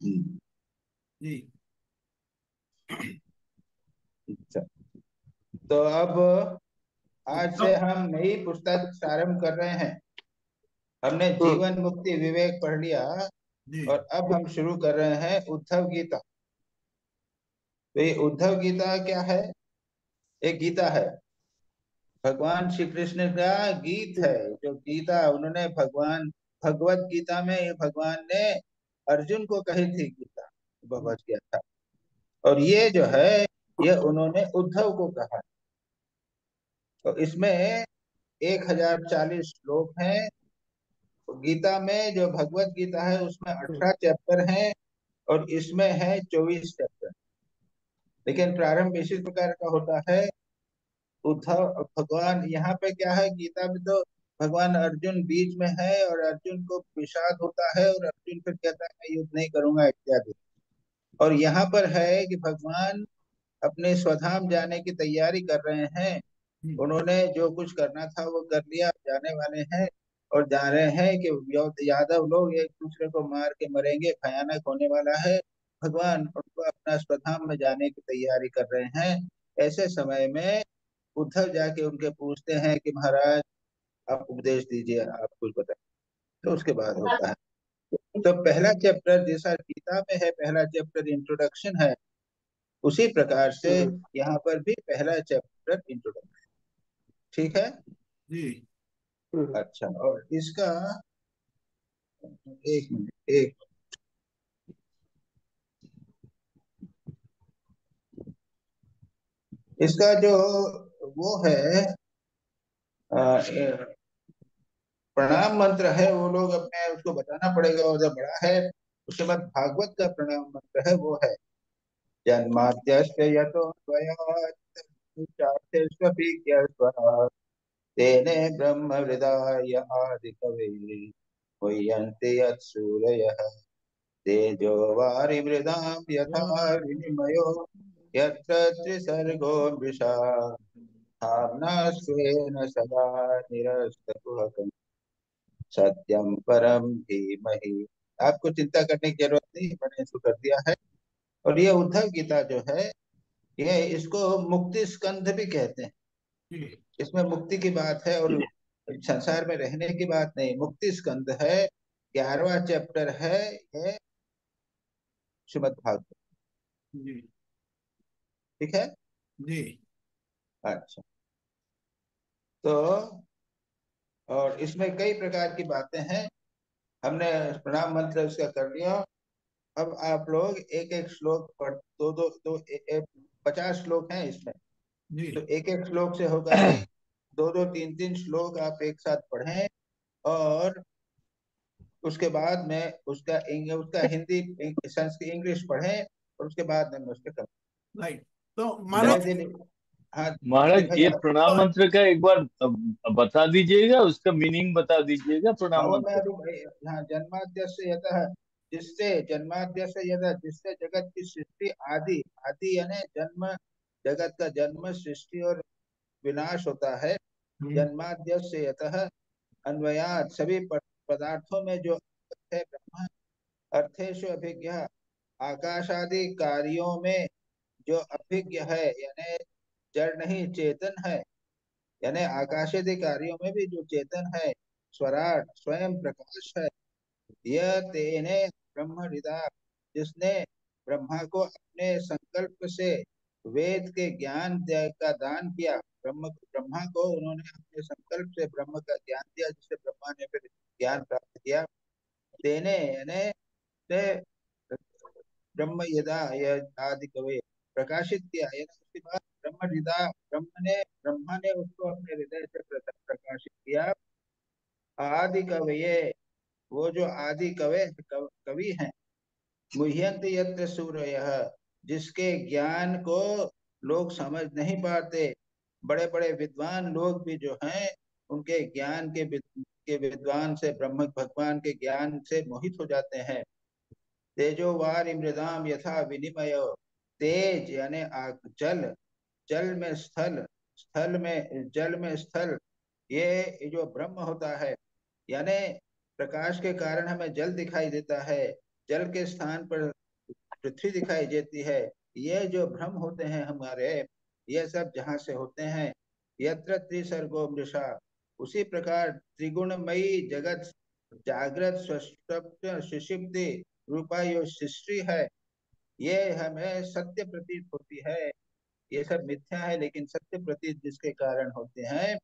जी। जी। अच्छा, तो अब आज तो से हम नई पुस्तक आरंभ कर रहे हैं। हमने जीवन मुक्ति विवेक पढ़ लिया जी। और अब हम शुरू कर रहे हैं उद्धव गीता। तो ये उद्धव गीता क्या है? एक गीता है, भगवान श्री कृष्ण का गीत है। जो गीता उन्होंने भगवान भगवत गीता में, ये भगवान ने अर्जुन को कही थी गीता, भगवत गीता। और ये जो है, ये उन्होंने उद्धव को कहा। तो इसमें 1040 श्लोक हैं। गीता में जो भगवत गीता है उसमें 18 चैप्टर हैं और इसमें है 24 चैप्टर। लेकिन प्रारंभ इसी प्रकार का होता है। उद्धव भगवान यहाँ पे क्या है, गीता में तो भगवान अर्जुन बीच में है और अर्जुन को विषाद होता है और अर्जुन फिर कहता है मैं युद्ध नहीं करूंगा इत्यादि। और यहाँ पर है कि भगवान अपने स्वधाम जाने की तैयारी कर रहे हैं। हम्म। उन्होंने जो कुछ करना था वो कर लिया, जाने वाले हैं। और जा रहे हैं कि यादव लोग एक दूसरे को मार के मरेंगे, भयानक होने वाला है। भगवान उनको अपना स्वधाम में जाने की तैयारी कर रहे हैं। ऐसे समय में उद्धव जाके उनके पूछते हैं कि महाराज आप उपदेश दीजिए, आप कुछ बताइए। तो उसके बाद होता है। तो पहला चैप्टर जैसा गीता में है, पहला चैप्टर इंट्रोडक्शन है, उसी प्रकार से यहाँ पर भी पहला चैप्टर इंट्रोडक्शन। ठीक है। जी। अच्छा, और इसका एक मिनट, एक इसका जो वो है, प्रणाम मंत्र है, वो लोग अपने उसको बताना पड़ेगा, वो जब बड़ा है। उसके बाद भागवत का प्रणाम मंत्र है, वो है जन्माद्यस्य यतोऽन्वयात् चार्थेष्वभिज्ञस्वराट् तेने ब्रह्म हृदाय आदिकवये मुह्यन्ति यत्सूरयः तेजो वारिमृदां यथा विनिमयो यत्र त्रिसर्गो मृषा धाम्ना स्वेन सदा निरस्तकुहकम् सत्यम परम धीमहि। आपको चिंता करने की जरूरत नहीं, मैंने इसको कर दिया है। और ये उद्धव गीता जो है, ये इसको मुक्ति स्कंध भी कहते हैं। जी। इसमें मुक्ति की बात है और संसार में रहने की बात नहीं, मुक्ति स्कंद है। 11वां चैप्टर है ये श्रीमद् भागवत। जी। ठीक है। जी। अच्छा, तो और इसमें कई प्रकार की बातें हैं। हमने प्रणाम मंत्र उसका कर लिया। अब आप लोग एक एक श्लोक पढ़, दो दो दो 50 श्लोक हैं इसमें। जी। तो एक एक श्लोक से होगा कि दो दो तीन तीन श्लोक आप एक साथ पढ़ें। और उसके बाद में उसका हिंदी संस्कृत इंग्लिश पढ़ें और उसके बाद में उसके कर राइट। तो नए महाराज, दिल्ली। हाँ महाराज, दिलीप भाई ये आप। प्रणाम मंत्र का एक बार बता दीजिएगा, उसका मीनिंग बता दीजिएगा हाँ, प्रणाम वो मैं मंत्र अभी हाँ, जन्माद्यस्य यतः, जन्माद्यस्य यतः, जिससे जगत की सृष्टि आदि, आदि यानी जन्म, जगत का जन्म, सृष्टि और विनाश होता है। हम्म। जन्माद्यस्य यतः अन्वयात, सभी पदार्थों में जो है ब्रह्म, अर्थेषु अभिज्ञ, आकाशादि कार्यों में जो अभिज्ञ है, यानी जड़ नहीं चेतन है, यानी आकाशादि कार्यों में भी जो चेतन है, स्वराट स्वयं प्रकाश है। यह तेने ब्रह्म हृदा, जिसने ब्रह्मा को अपने संकल्प से वेद के ज्ञान का दान किया। ब्रह्मा को उन्होंने अपने संकल्प से ब्रह्म का ज्ञान दिया, जिससे ब्रह्मा ने फिर ज्ञान प्राप्त किया। तेने यानी से ब्रह्म यदा यह आदि कवे प्रकाशित किया, यानी उसके बाद ब्रह्म हृदा, ब्रह्मा ने उसको अपने हृदय से प्रकाशित किया। आदि कवये, वो जो आदि कवि हैं। मुह्यंत यत्र सूरयः, जिसके ज्ञान को लोग समझ नहीं पाते। बड़े बड़े विद्वान लोग भी जो हैं, उनके ज्ञान के विद्वान से, ब्रह्म भगवान के ज्ञान से मोहित हो जाते हैं। तेजो वारि मृदाम यथा विनिमय, तेज यानी आग, जल, जल में स्थल, स्थल में जल में स्थल, ये जो ब्रह्म होता है, यानी प्रकाश के कारण हमें जल दिखाई देता है, जल के स्थान पर पृथ्वी दिखाई देती है। ये जो भ्रम होते हैं हमारे, ये सब जहाँ से होते हैं, यत्र त्रिसर्गो मृषा, उसी प्रकार त्रिगुणमयी जगत जागृत स्वप्न सुषुप्ति रूपा जो सृष्टि है, ये हमें सत्य प्रतीत होती है। ये सब मिथ्या है, लेकिन सत्य प्रतीत जिसके कारण होते हैं,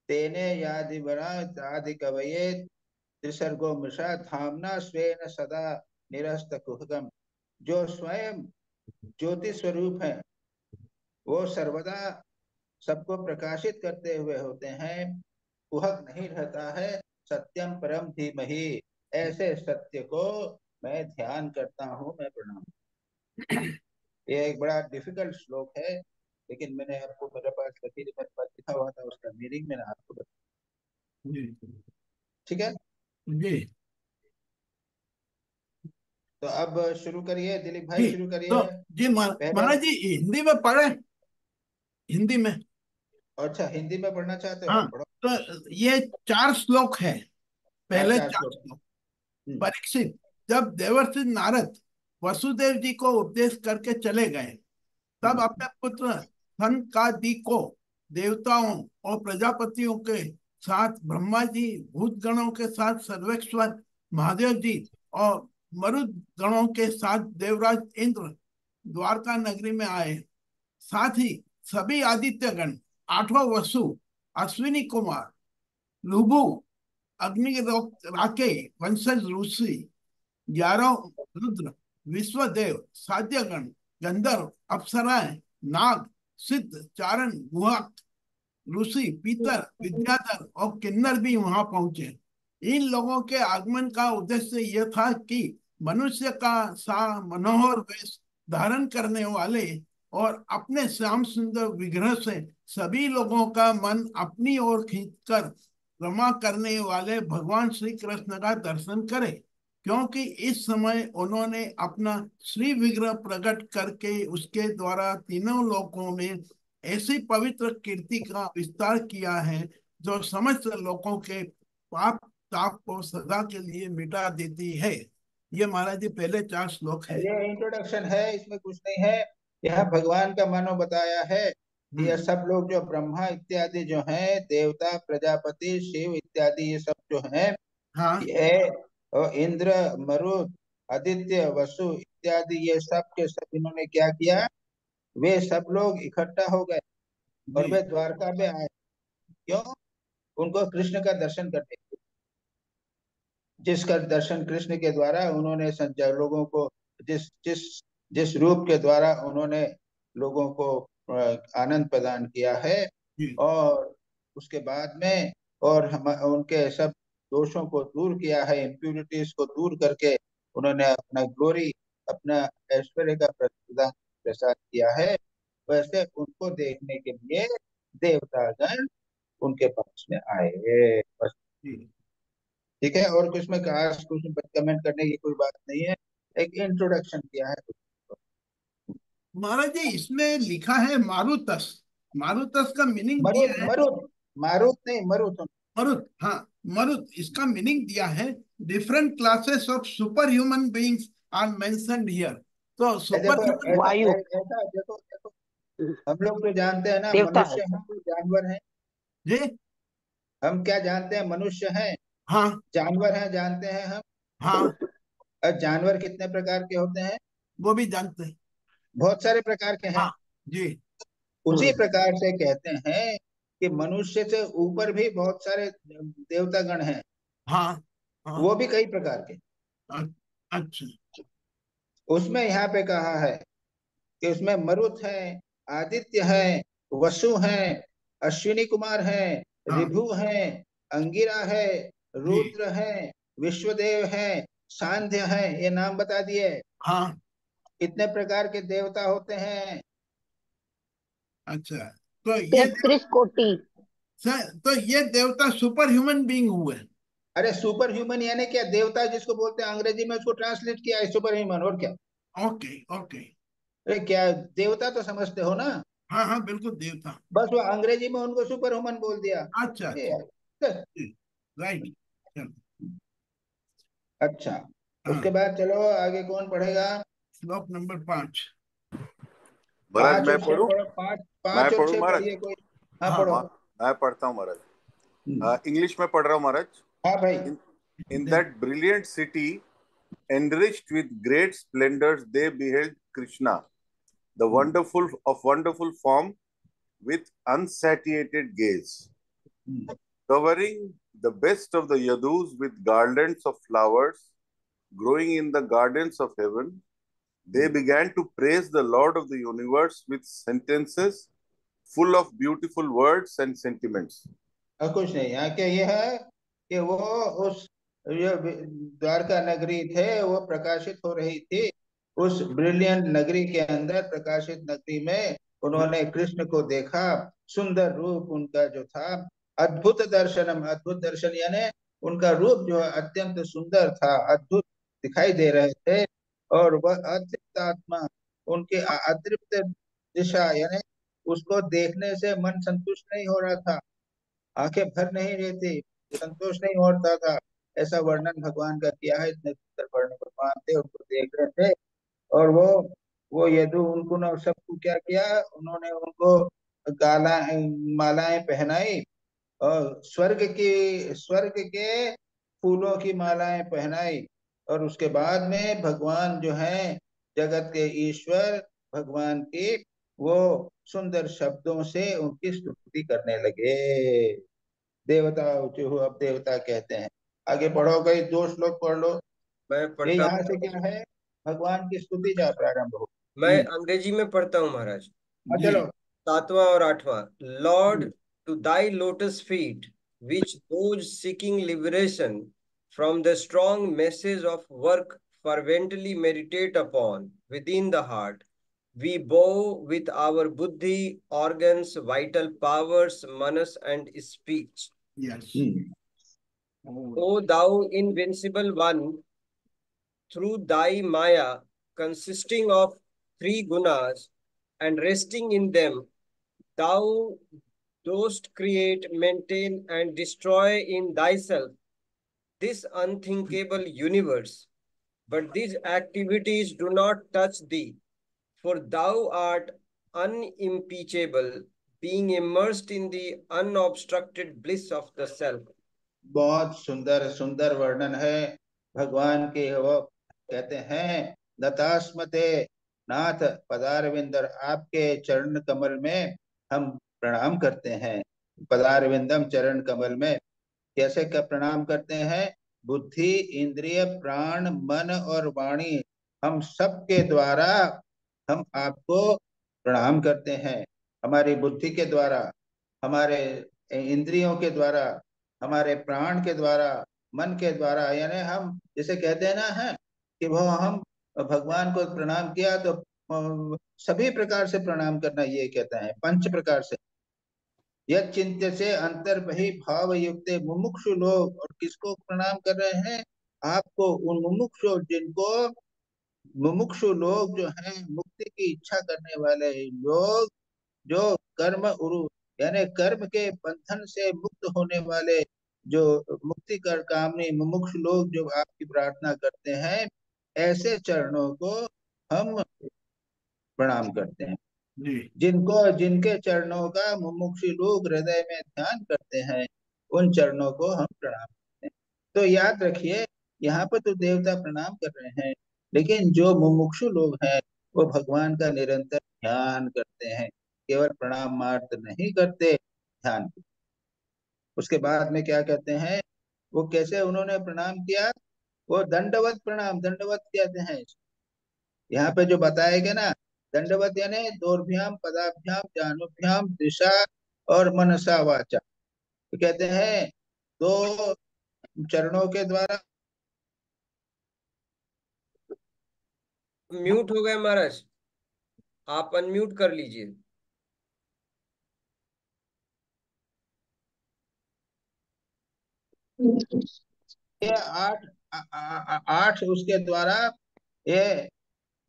तेने यादिवरा आदि कवये त्रिसर्गो मृषा धामना स्वेन सदा निरस्त कुहकम। जो स्वयं ज्योति स्वरूप है, वो सर्वदा सबको प्रकाशित करते हुए होते हैं, कुहक नहीं रहता है। सत्यम परम धीमहि, ऐसे सत्य को मैं ध्यान करता हूँ, मैं प्रणाम। ये एक बड़ा डिफिकल्ट श्लोक है, लेकिन मैंने आपको, मेरे पास लकीर मेरे पास लिखा हुआ था, उसका मीनिंग मैंने आपको बताया। जी ठीक है, जी तो अब शुरू करिए दिलीप भाई, जी। शुरू तो करिए। जी पहले, महाराज जी हिंदी में पढ़े, हिंदी में। अच्छा हिंदी में पढ़ना चाहते हो, हाँ, पढ़ो। तो ये 4 श्लोक है। हाँ, पहले चार 4 श्लोक। श्लोक। हम्म, परीक्षित, जब देवर्षि नारद वसुदेव जी को उपदेश करके चले गए, तब हम्म, अपने पुत्र सनकादि को देवताओं और प्रजापतियों के साथ ब्रह्मा जी, भूत गणों के साथ सर्वेश्वर महादेव जी और मरुद गणों के साथ देवराज इंद्र द्वारका नगरी में आए। साथ ही सभी आदित्य गण, 8वां वसु, अश्विनी कुमार, लुबु, अग्नि राके वंशज ऋषि, 11 रुद्र, विश्वदेव, साध्यगण, गंधर्व, अप्सराएं, नाग, सिद्ध, चारण, गुहक, ऋषि, पीतर, विद्याधर और किन्नर भी वहां पहुंचे। इन लोगों के आगमन का उद्देश्य यह था कि मनुष्य का सा मनोहर वेश धारण करने वाले और अपने श्याम सुंदर विग्रह से सभी लोगों का मन अपनी ओर खींचकर रमा करने वाले भगवान श्री कृष्ण का दर्शन करे, क्योंकि इस समय उन्होंने अपना श्री विग्रह प्रकट करके उसके द्वारा तीनों लोकों में ऐसी पवित्र कीर्ति का विस्तार किया है जो समस्त लोगों के पाप ताप को सदा के लिए मिटा देती है। ये महाराज जी पहले 4 श्लोक है। ये इंट्रोडक्शन है, इसमें कुछ नहीं है। यहाँ भगवान का मानो बताया है। ये हम्म। सब लोग जो ब्रह्मा इत्यादि जो हैं, देवता, प्रजापति, शिव इत्यादि, ये सब जो हैं, हाँ ये और इंद्र, मरुत, आदित्य, वसु इत्यादि, ये सब के सब इन्होंने क्या किया, वे सब लोग इकट्ठा हो गए और जी वे द्वारका में आए। क्यों? उनको कृष्ण का दर्शन करने, जिसका दर्शन कृष्ण के द्वारा उन्होंने संजय लोगों को, जिस जिस जिस रूप के द्वारा उन्होंने लोगों को आनंद प्रदान किया है, जी और उसके बाद में और हम उनके सब दोषों को दूर किया है, इम्प्यूरिटीज को दूर करके उन्होंने अपना ग्लोरी, अपना ऐश्वर्य का प्रदान प्रसाद किया है। वैसे उनको देखने के लिए देवतागण उनके पास में आए। बस, जी। ठीक है, और कुछ में खास कुछ कमेंट करने की कोई बात नहीं है, एक इंट्रोडक्शन किया है। महाराज जी इसमें लिखा है मारुतस। मारुतस का मीनिंग मरुत, दिया है। मरुत, मारुत नहीं, मरुत। मरुत, हाँ, मरुत, इसका मीनिंग दिया है different classes of super human beings are mentioned here. तो सुपर देखो, ह्यूमन ऐसा वायु ऐसा देखो देखो, हम लोग तो जानते हैं ना, देवता है। मनुष्य हैं कि जानवर हैं? जी हम क्या जानते हैं, मनुष्य हैं, हाँ जानवर हैं, जानते हैं हम? हाँ, और जानवर कितने प्रकार के होते हैं? वो भी जानते हैं। बहुत सारे प्रकार के हैं। हाँ जी उसी प्रकार से कहते हैं कि मनुष्य से ऊपर भी बहुत सारे देवता गण हैं, हाँ हाँ। वो भी कई प्रकार के। अ- अच्छा। उसमें यहाँ पे कहा है कि उसमें मरुत है, आदित्य है, वसु है, अश्विनी कुमार है, हाँ ऋभु है, अंगिरा है, जी रुद्र है, विश्वदेव है, सांध्य है। ये नाम बता दिए। हाँ। कितने प्रकार के देवता होते हैं? अच्छा, तो 33 कोटि। तो ये देवता सुपर ह्यूमन बींग हुए। अरे सुपर ह्यूमन यानी क्या? देवता जिसको बोलते हैं, अंग्रेजी में उसको ट्रांसलेट किया है सुपर ह्यूमन, और क्या? Okay okay. अरे क्या, देवता तो समझते हो ना? हाँ हाँ बिल्कुल देवता। बस वो अंग्रेजी में उनको सुपर ह्यूमन बोल दिया। अच्छा ये अच्छा। यार, राइट। अच्छा, उसके हाँ, बाद चलो आगे कौन पढ़ेगा? श्लोक नंबर 5। महाराज पांच मैं और छह पढ़ूं? पढ़ो, पांच मैं पांच और पढ़ूं छह महाराज? पढ़िए कोई। हाँ हाँ पढ़ो। मैं पढ़ता हूँ महाराज। हम्म, इंग्लिश में पढ़ रहा हूँ महाराज। हाँ भाई। इन in they- that brilliant city, enriched with great splendors, they beheld Krishna, the wonderful form, with unsatiated gaze. Hmm, Covering the best of the yadus with garlands of flowers growing in the gardens of heaven, they began to praise the Lord of the universe with sentences full of beautiful words and sentiments. और कुछ नहीं, यहाँ क्या ये है कि वो उस ये द्वारका नगरी थे, वो प्रकाशित हो रही थी। उस ब्रिलियंट नगरी के अंदर, प्रकाशित नगरी में उन्होंने कृष्ण को देखा। सुंदर रूप उनका जो था, अद्भुत दर्शनम, अद्भुत दर्शन यानी उनका रूप जो है अत्यंत सुंदर था, अद्भुत दिखाई दे रहे थे। और वह अतृप्त आत्मा, उनके अतृप्त दिशा यानी उसको देखने से मन संतुष्ट नहीं हो रहा था, आंखें भर नहीं रही थी, संतोष नहीं होता था। ऐसा वर्णन भगवान का किया है। इतने सुंदर वर्ण भगवान थे, उनको देख रहे थे। और वो यदु उनको न सबको क्या किया, उन्होंने उनको गाला मालाएं पहनाई, और स्वर्ग के फूलों की मालाएं पहनाई। और उसके बाद में भगवान जो है, जगत के ईश्वर भगवान की, वो सुंदर शब्दों से उनकी स्तुति करने लगे। देवता जो अब देवता कहते हैं। आगे पढ़ो, कई दो श्लोक पढ़ लो। मैं ये पढ़ता यहाँ से हूँ। क्या है, भगवान की स्तुति का प्रारंभ हो। मैं अंग्रेजी में पढ़ता हूँ महाराज। हाँ, जी। चलो। 7वां और 8वां। Lord, to thy lotus feet which those seeking liberation from the strong messes of work fervently meditate upon within the heart, we bow with our buddhi, organs, vital powers, manas and speech. Yes. O thou invincible one, through thy maya, consisting of three gunas and resting in them, thou dost create, maintain, and destroy in thyself this unthinkable universe. But these activities do not touch thee, for thou art unimpeachable, being immersed in the unobstructed bliss of the self. बहुत सुंदर सुंदर वर्णन है भगवान के। वो कहते हैं, दत्तास्मते नाथ पदारविंदर, आपके चरण कमल में हम प्रणाम करते हैं। पदारविंदम, चरण कमल में कैसे का प्रणाम करते हैं? बुद्धि, इंद्रिय, प्राण, मन और वाणी, हम सबके द्वारा हम आपको प्रणाम करते हैं। हमारी बुद्धि के द्वारा, हमारे इंद्रियों के द्वारा, हमारे प्राण के द्वारा, मन के द्वारा, यानी हम जैसे कहते हैं ना, है कि वो हम भगवान को प्रणाम किया तो सभी प्रकार से प्रणाम करना, ये कहता है पंच प्रकार से। यह चिंत्य से अंतर बही भाव युक्त मुमुक्षु लोग, और किसको प्रणाम कर रहे हैं? आपको, उन मुमुक्षु, जिनको मुमुक्षु लोग जो हैं, मुक्ति की इच्छा करने वाले लोग, जो कर्म उरु यानी कर्म के बंधन से मुक्त होने वाले, जो मुक्ति कर कामनी मुमुक्षु लोग जो आपकी प्रार्थना करते हैं, ऐसे चरणों को हम प्रणाम करते हैं। जी। जिनको, जिनके चरणों का मुमुक्षु लोग हृदय में ध्यान करते हैं, उन चरणों को हम प्रणाम करते हैं। तो याद रखिए, यहाँ पर तो देवता प्रणाम कर रहे हैं, लेकिन जो मुमुक्षु लोग हैं, वो भगवान का निरंतर ध्यान करते हैं, केवल प्रणाम मात्र नहीं करते, ध्यान। उसके बाद में क्या कहते हैं, वो कैसे उन्होंने प्रणाम किया? वो दंडवत प्रणाम, दंडवत कहते हैं। यहाँ पे जो बताया गया ना, दंडवत यानी दोर्भ्याम पदाभ्याम जानुभ्याम दिशा और मनसा वाचा, तो कहते हैं दो चरणों के द्वारा। म्यूट हो गए महाराज, आप अनम्यूट कर लीजिए। ये आठ आठ उसके द्वारा, ये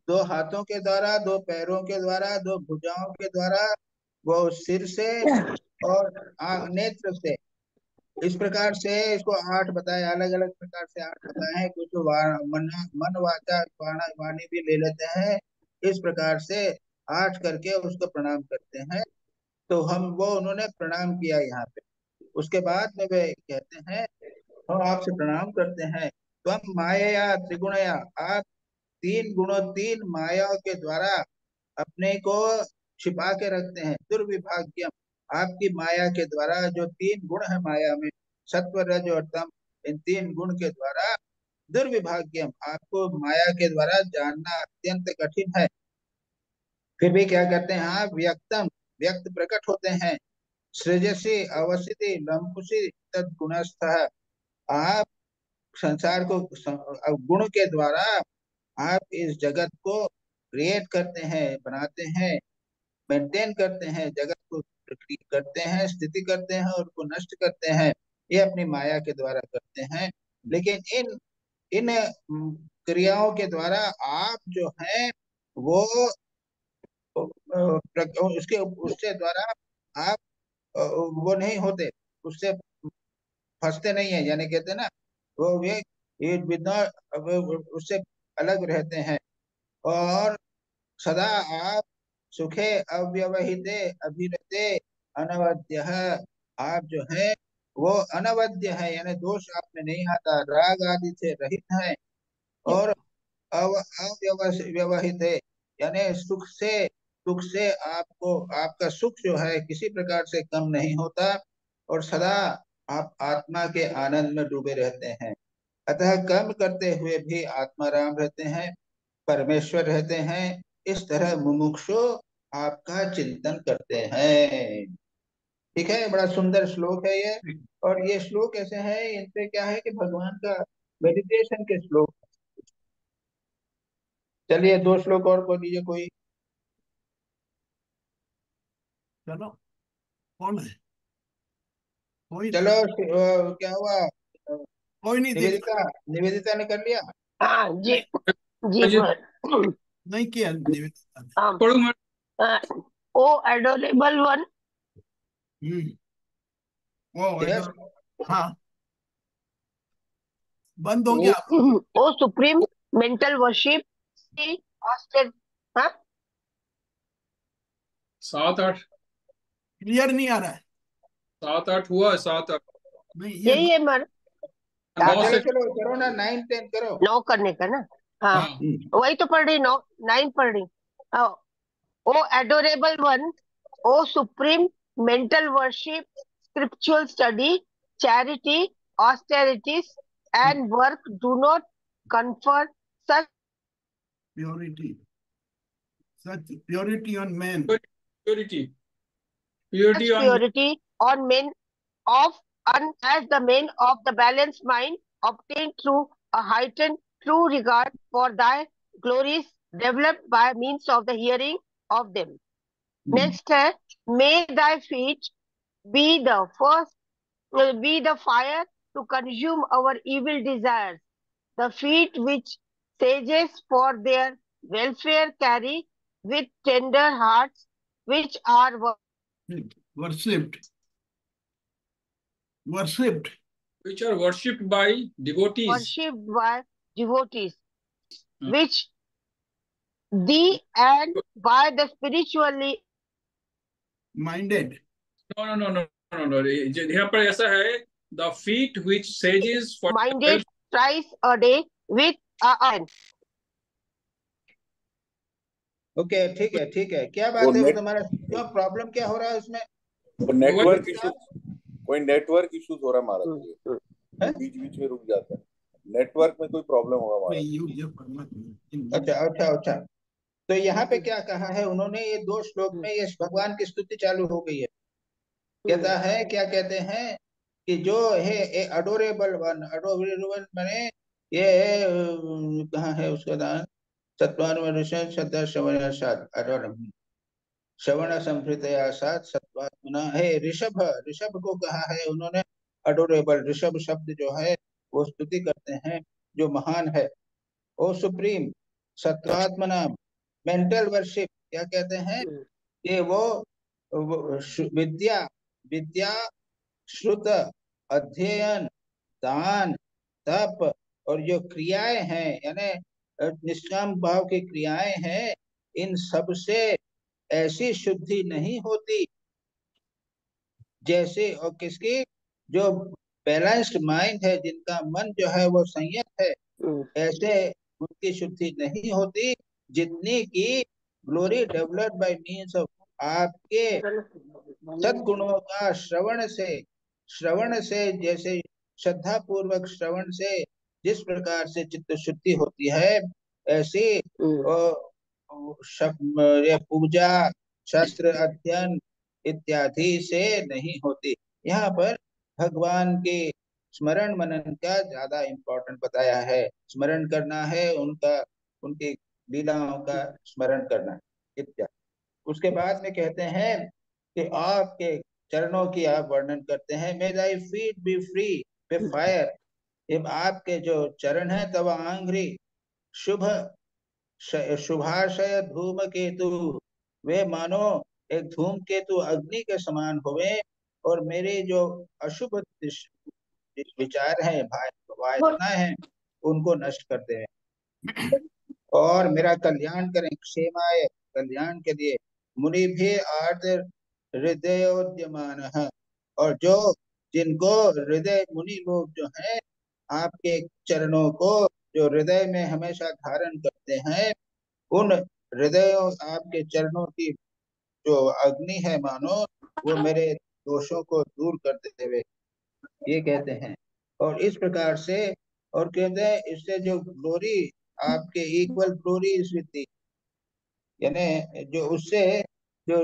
दो हाथों के द्वारा, दो पैरों के द्वारा, दो भुजाओं के द्वारा, वो सिर से और नेत्र से, इस प्रकार से इसको 8 बताए, अलग अलग प्रकार से 8 बताए हैं। कुछ मन वाचा वाणी भी ले लेते हैं। इस प्रकार से 8 करके उसको प्रणाम करते हैं। तो हम वो उन्होंने प्रणाम किया यहाँ पे। उसके बाद में वे कहते हैं हम आपसे प्रणाम करते हैं। तो हम माया त्रिगुणया, आप 3 गुणों 3 मायाओं के द्वारा अपने को छिपा के रखते हैं। दुर्विभाग्यम, आपकी माया के द्वारा जो 3 गुण है माया में, सत्व रज और तम, इन 3 गुण के द्वारा दुर्विभाग्यम, आपको माया के द्वारा जानना अत्यंत कठिन है। फिर भी क्या करते हैं, हाँ व्यक्तम, व्यक्त प्रकट होते हैं। सृजसी अवसिति लंकुशी तद गुणस्थ, आप संसार को गुण के द्वारा आप इस जगत को क्रिएट करते हैं, बनाते हैं, मेंटेन करते हैं, जगत को करते हैं, स्थिति करते हैं और उसको नष्ट करते हैं। ये अपनी माया के द्वारा करते हैं। लेकिन इन इन क्रियाओं के द्वारा आप जो हैं वो उसके उससे द्वारा आप वो नहीं होते, उससे फंसते नहीं है, यानी कहते हैं ना वो ये बिना उससे अलग रहते हैं। और सदा आप सुखे अव्यवहिते अभिरते अनवद्य, आप जो है वो अनवद्य है, यानी दोष आप में नहीं आता, राग आदि से रहित है। और अव्यवहित है, यानी सुख से आपको आपका सुख जो है किसी प्रकार से कम नहीं होता, और सदा आप आत्मा के आनंद में डूबे रहते हैं। अतः कर्म करते हुए भी आत्माराम रहते हैं, परमेश्वर रहते हैं। इस तरह मुमुक्षु आपका चिंतन करते हैं। ठीक है, बड़ा सुंदर श्लोक है ये। और ये श्लोक ऐसे हैं, इनसे क्या है कि भगवान का मेडिटेशन के श्लोक। चलिए 2 श्लोक और बोलिए कोई। चलो, कौन है? कोई चलो क्या हुआ, कोई नहीं देख निवेदिता, निवेदिता ने कर लिया। हाँ जी जी अजय, नहीं किया निवेदिता ने। हाँ, पढ़ो मैं। ओ एडोरेबल वन, वो यस, हाँ, बंद हो गया। ओ सुप्रीम मेंटल वर्शिप, हाँ 7 8 क्लियर नहीं आ रहा है। 7 8 हुआ, 7 8 नहीं यही है मन 9 चलो से। चलो करो ना, 9 10 करो। 9 करने का ना। हाँ हाँ, वही तो पढ़ रही, 9 9 पढ़ रही। O adorable one, o supreme mental worship, scriptural study, charity, austerities and work do not confer such purity on man, purity purity on. purity on men of as the men of the balanced mind obtained through a heightened true regard for thy glories developed by means of the hearing of them. Next है, may thy feet be the first, be the fire to consume our evil desires. The feet which sages for their welfare carry with tender hearts, which are worshipped which are worshipped by devotees. worshipped by devotees, Hmm. which thee and by the spiritually minded. No. यहाँ पर ऐसा है, the feet which sages for minded thrice a day with a okay, ठीक है ठीक है। क्या बात है वो तुम्हारा, क्यों प्रॉब्लम क्या हो रहा है उसमें? नेटवर्क इशू, कोई नेटवर्क इश्यूज हो रहा है महाराज, बीच बीच में रुक जाता है, नेटवर्क में कोई प्रॉब्लम होगा महाराज। अच्छा अच्छा अच्छा। तो यहाँ पे क्या कहा है उन्होंने, ये 2 श्लोक में ये भगवान की स्तुति चालू हो गई है। कहता है, क्या कहते हैं कि जो है अडोरेबल वन, अडोरेबल माने ये कहाँ है उसका दान, श्रवण संप्रतया साथ सत्वात्मना है। ऋषभ, ऋषभ को कहा है उन्होंने अडोरेबल, ऋषभ शब्द जो है वो स्तुति करते हैं जो महान है। ओ सुप्रीम सत्वात्मना, मेंटल वर्शिप, क्या कहते हैं ये वो विद्या, विद्या श्रुत अध्ययन, दान, तप और जो क्रियाएं हैं यानी निष्काम भाव की क्रियाएं हैं, इन सब से ऐसी शुद्धि नहीं होती जैसे, और किसकी, जो बैलेंस्ड माइंड है, जिनका मन जो है वो संयत है, ऐसे उनकी शुद्धि नहीं होती जितनी की glory developed by means of आपके सद्गुणों का श्रवण से जैसे श्रद्धा पूर्वक श्रवण से जिस प्रकार से चित्त शुद्धि होती है, ऐसे ये पूजा, शास्त्र अध्ययन इत्यादि से नहीं होती। यहाँ पर भगवान के स्मरण मनन का ज्यादा इम्पोर्टेंट बताया है। स्मरण करना है उनका, उनकी लीलाओं का स्मरण करना इत्यादि। उसके बाद में कहते हैं कि आपके चरणों की आप वर्णन करते हैं। May thy feet be free with fire. जब आपके जो चरण है तब आंग्री शुभ शुभाशय धूम केतु, वे मानो एक धूम केतु अग्नि के समान हुए, और मेरे जो अशुभ विचार हैं, वासना है, उनको नष्ट करते हैं और मेरा कल्याण करें। क्षेमाय, कल्याण के लिए। मुनि भी आर्द्र हृदयोद्यमान, और जो जिनको हृदय, मुनि लोग जो हैं आपके चरणों को जो हृदय में हमेशा धारण करते हैं, उन हृदयों, आपके चरणों की जो अग्नि है मानो, वो मेरे दोषों को दूर करते हुए, ये कहते हैं। और इस प्रकार से, और कहते हैं इससे जो ग्लोरी, आपके इक्वल ग्लोरी इज विद, यानी जो उससे जो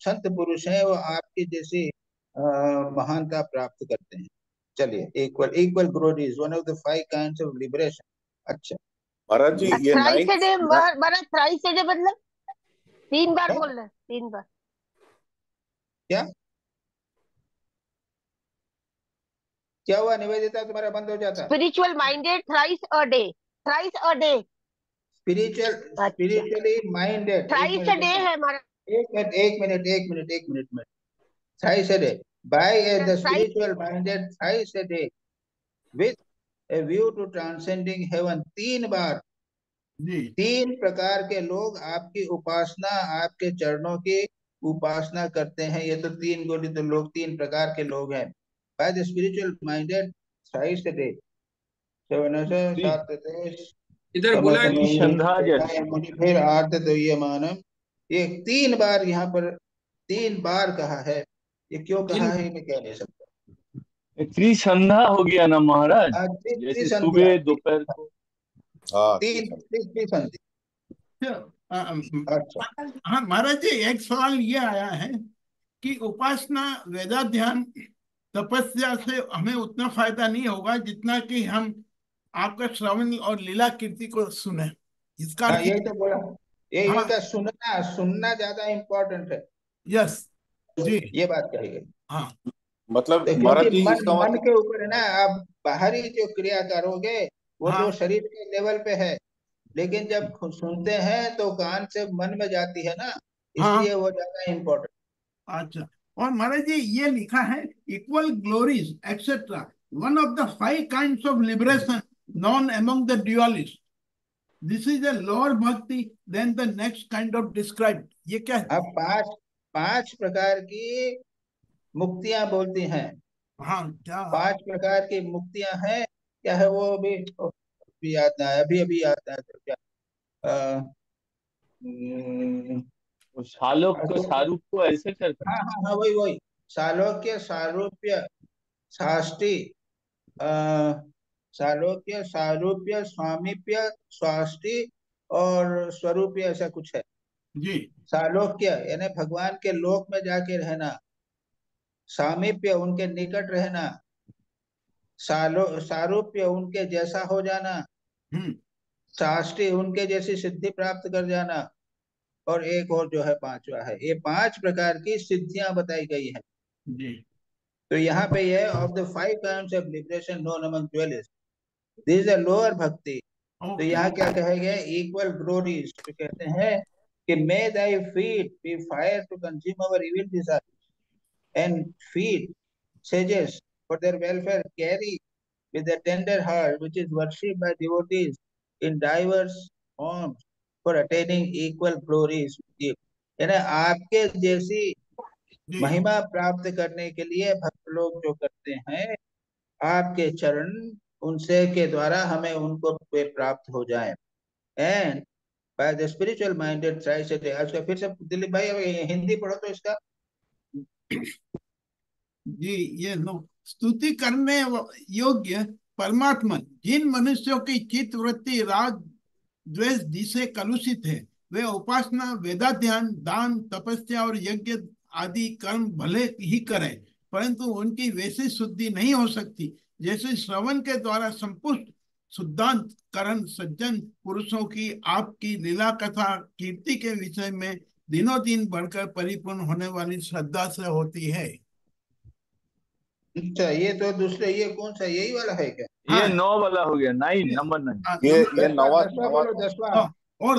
संत पुरुष है वो आपकी जैसी महानता प्राप्त करते हैं। चलिए, equal glory is one of the 5 kinds of liberation. अच्छा महाराज जी, ये thrice a day, night thrice a day मतलब 3 बार क्या बोल रहे, 3 बार। क्या क्या हुआ निवेदिता, तुम्हारा बंद हो जाता? Spiritual minded thrice a day, thrice a day. अच्छा, स्पिरिचुअली माइंडेड। एक थ्राइस अ मिनट, डे है हमारा। एक minute. Thrice a day by the thrice. Spiritual minded, thrice a day with a view to transcending heaven. 3 बार, जी 3 प्रकार के लोग आपकी उपासना, आपके चरणों की उपासना करते हैं। ये तो 3 गोटी तो लोग, 3 प्रकार के लोग हैं। By the spiritual minded thrice a day, इधर बोला है त्रिसंध्या जश। फिर आर्त द्वयमानम। ये 3 बार यहाँ पर 3 बार कहा है। ये क्यों कहा है, मैं कह नहीं सकता। त्रिसंध्या हो गया ना महाराज, जैसे त्रिसंध्या, सुबह दोपहर को। हाँ, 3 संधि। अच्छा, हाँ महाराज जी, एक सवाल ये आया है कि उपासना, वेदाध्ययन, तपस्या से हमें उतना फायदा नहीं होगा जितना कि हम आपका श्रवण और लीला कीर्ति को सुने। इसका हाँ अर्थ यही तो बोला, यही हाँ, होता, सुनना ज्यादा इम्पोर्टेंट है। यस जी, ये बात कही गई। हाँ मतलब तो महाराज क्योंकि जी मन इसका मन मतलब, के ऊपर है ना, आप बाहरी जो क्रिया करोगे वो हाँ तो शरीर के लेवल पे है, लेकिन जब सुनते हैं तो कान से मन में जाती है ना, हाँ। इसलिए वो ज्यादा इम्पोर्टेंट। अच्छा, और महाराज जी ये लिखा है equal glories etcetera, one of the 5 kinds of liberation known among the dualist. This is a lower bhakti than the next kind of described. ये क्या है? अब 5 प्रकार की मुक्तियां बोलती हैं। हाँ क्या? 5 प्रकार की मुक्तियां हैं। क्या है वो? अभी याद ना है, अभी याद ना है तो क्या। अ, हम्म, सालोक को सारूप को ऐसे करते हाँ हैं। हाँ हाँ, वही वही। सालोक्य, सारूप्य, साष्टी, अ, सालोक्य, सारूप्य, स्वामीप्य, स्वाष्टि और स्वरूपीय, ऐसा कुछ है। जी सालोक्य यानी भगवान के लोक में जाके रहना, सामीप्य उनके निकट रहना, सारूप्य उनके जैसा हो जाना, हम्म साष्टी उनके जैसी सिद्धि प्राप्त कर जाना, और एक और जो है 5वां है। ये 5 प्रकार की सिद्धियां बताई गई हैं। जी तो यहाँ पे ये of the 5 kinds of liberation known among jewellers, this is a lower bhakti. तो ओके। यहाँ क्या कहे गए? Equal glories. तो कहते हैं कि may thy feet be fire to consume our evil desire, and feet sages for their welfare carry with a tender heart, which is worshipped by devotees in diverse forms for attaining equal glories. यानी आपके जैसी जी महिमा प्राप्त करने के लिए भक्त लोग जो करते हैं, आपके चरण उनसे के द्वारा हमें उनको वे प्राप्त हो जाए। And by the spiritual minded try से आज का फिर से दिलीप भाई अब हिंदी पढ़ो तो इसका। जी ये लो स्तुति करने योग्य परमात्मा जिन मनुष्यों की चित्त वृत्ति राग द्वेष जिसे कलुषित है, वे उपासना वेदाध्यान दान तपस्या और यज्ञ आदि कर्म भले ही करें, परंतु उनकी वैसी शुद्धि नहीं हो सकती जैसे श्रवण के द्वारा संपुष्ट शुद्धांत करण सज्जन पुरुषों की आपकी लीला कथा कीर्ति के विषय में दिनों दिन बढ़कर परिपूर्ण होने वाली श्रद्धा से होती है। अच्छा, ये तो दूसरे, ये कौन सा, यही वाला है क्या? ये हाँ 9 वाला हो गया, 9 नंबर 9। ये दसवां नवा दसवां नवा बोलो, दसवां। हाँ, और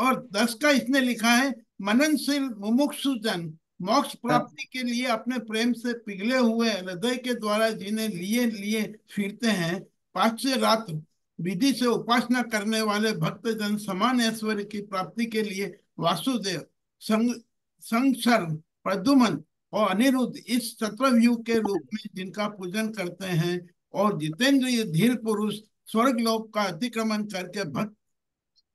हाँ, 10 का इसने लिखा है मननशील मुमुक्षुजन मोक्ष प्राप्ति के लिए अपने प्रेम से पिघले हुए हृदय के द्वारा जिन्हें लिए लिए फिरते हैं, पाश्चात्य रात्र विधि से उपासना करने वाले भक्तजन समान ऐश्वर्य की प्राप्ति के लिए वासुदेव संसर्ग प्रद्युमन और अनिरुद्ध इस चतुर्व्यूह के रूप में जिनका पूजन करते हैं, और जितेंद्रिय धीर पुरुष स्वर्ग लोक का अतिक्रमण करके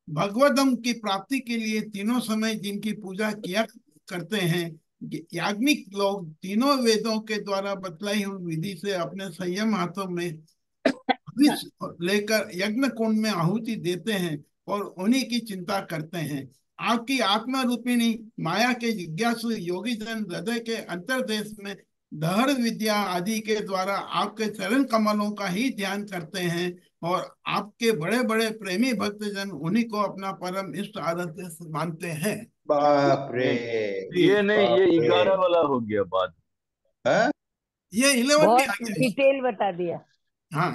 भगवदम की प्राप्ति के लिए तीनों समय जिनकी पूजा किया करते हैं, याज्ञिक लोग तीनों वेदों के द्वारा बतलाई हुई विधि से अपने संयम हाथों में लेकर यज्ञ कुंड में आहुति देते हैं और उन्हीं की चिंता करते हैं। आपकी आत्मा रूपिणी माया के जिज्ञासु योगी जन हृदय के अंतर्देश में दहर विद्या आदि के द्वारा आपके चरण कमलों का ही ध्यान करते हैं, और आपके बड़े बड़े प्रेमी भक्तजन उन्हीं को अपना परम इष्ट आराध्य मानते हैं। बाप रे, ये नहीं, ये बाप रे। 11 वाला हो गया बाद। हाँ? ये 11 बहुत में आ गया। डिटेल बता दिया। हाँ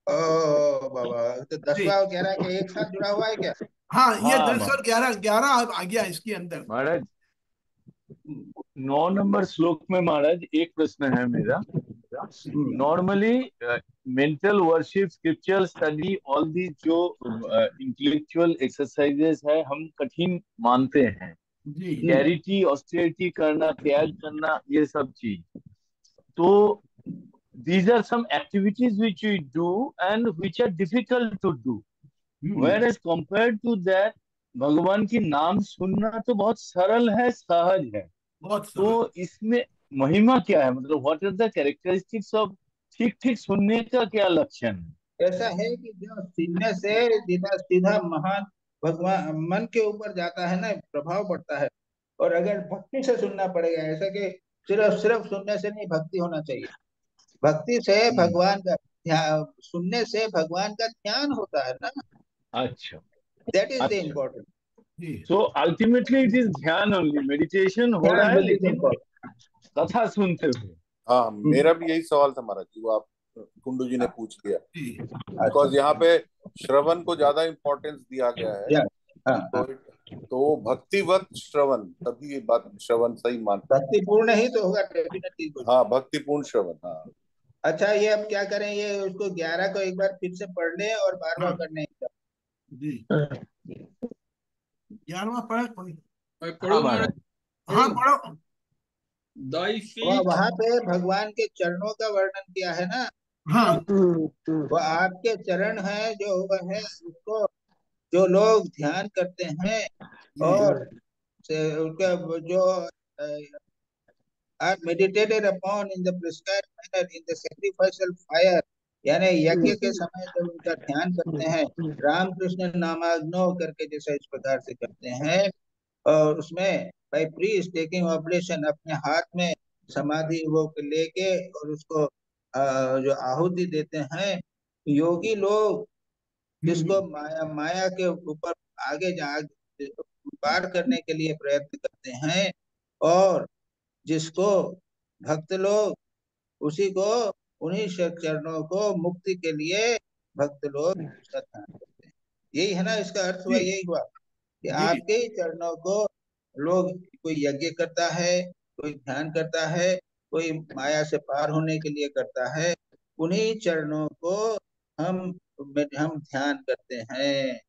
ओ बाबा, तो जी 10वां और 11 के एक साथ जुड़ा हुआ है क्या? हाँ, ये हाँ 10 और 11 आ गया इसके अंदर। महाराज 9 नंबर श्लोक में महाराज एक प्रश्न है मेरा। Normally mental worship scriptural study all the जो इंटेलेक्चुअल एक्सरसाइजेस है हम कठिन मानते हैं, जी कैरिटी ऑस्टेरिटी करना, त्याग करना, ये सब चीज, तो these are some activities which we do and which are difficult to do, whereas compared to that भगवान की नाम सुनना तो बहुत सरल है, सहज है। बहुत तो इसमें महिमा क्या है, मतलब what are the characteristics of ठीक ठीक सुनने का क्या लक्षण है? ऐसा है कि जो सुनने से सीधा सीधा महान भगवान मन के ऊपर जाता है ना, प्रभाव पड़ता है। और अगर भक्ति से सुनना पड़ेगा, ऐसा कि सिर्फ सिर्फ सुनने से नहीं, भक्ति होना चाहिए। भक्ति से भगवान का ध्यान, सुनने से भगवान का ध्यान होता है ना, अच्छा, दैट इज द अच्छा, important. So ultimately it is ध्यान ओनली, मेडिटेशन हो रहा है लेकिन कथा सुनते हुए। हाँ, मेरा भी यही सवाल था महाराज जी, वो आप कुंडू जी ने पूछ लिया, बिकॉज यहाँ पे श्रवण को ज्यादा इम्पोर्टेंस दिया गया है। तो वो भक्तिवत श्रवण, तभी ये बात श्रवण सही मानते हैं। भक्तिपूर्ण ही तो होगा डेफिनेटली। हाँ, भक्तिपूर्ण श्रवण। हाँ, अच्छा, ये अब क्या करें, ये उसको 11 को एक बार फिर से पढ़ ले और बार बार करने जी 11वां पढ़ो। पढ़ो महाराज, हाँ पढ़ो। दाई फीट, वहां पे भगवान के चरणों का वर्णन किया है ना। हाँ वो आपके चरण है, जो वह है उसको जो लोग ध्यान करते हैं और उनका जो are meditated upon in the prescribed manner in the sacrificial fire, यानी यज्ञ के समय जब उनका ध्यान करते हैं, रामकृष्ण नामाग्नो करके जैसा इस प्रकार से करते हैं, और उसमें बाय प्रीस्ट टेकिंग ऑब्लेशन, अपने हाथ में समाधि वो लेके और उसको जो आहुति देते हैं, योगी लोग जिसको माया के ऊपर आगे जा पार करने के लिए प्रयत्न करते हैं, और जिसको भक्त लोग उसी को, उन्हीं चरणों को मुक्ति के लिए भक्त लोग उसका ध्यान करते हैं। यही है ना, इसका अर्थ हुआ, यही हुआ कि आपके ही चरणों को लोग, कोई यज्ञ करता है, कोई ध्यान करता है, कोई माया से पार होने के लिए करता है, उन्हीं चरणों को हम हम ध्यान करते हैं।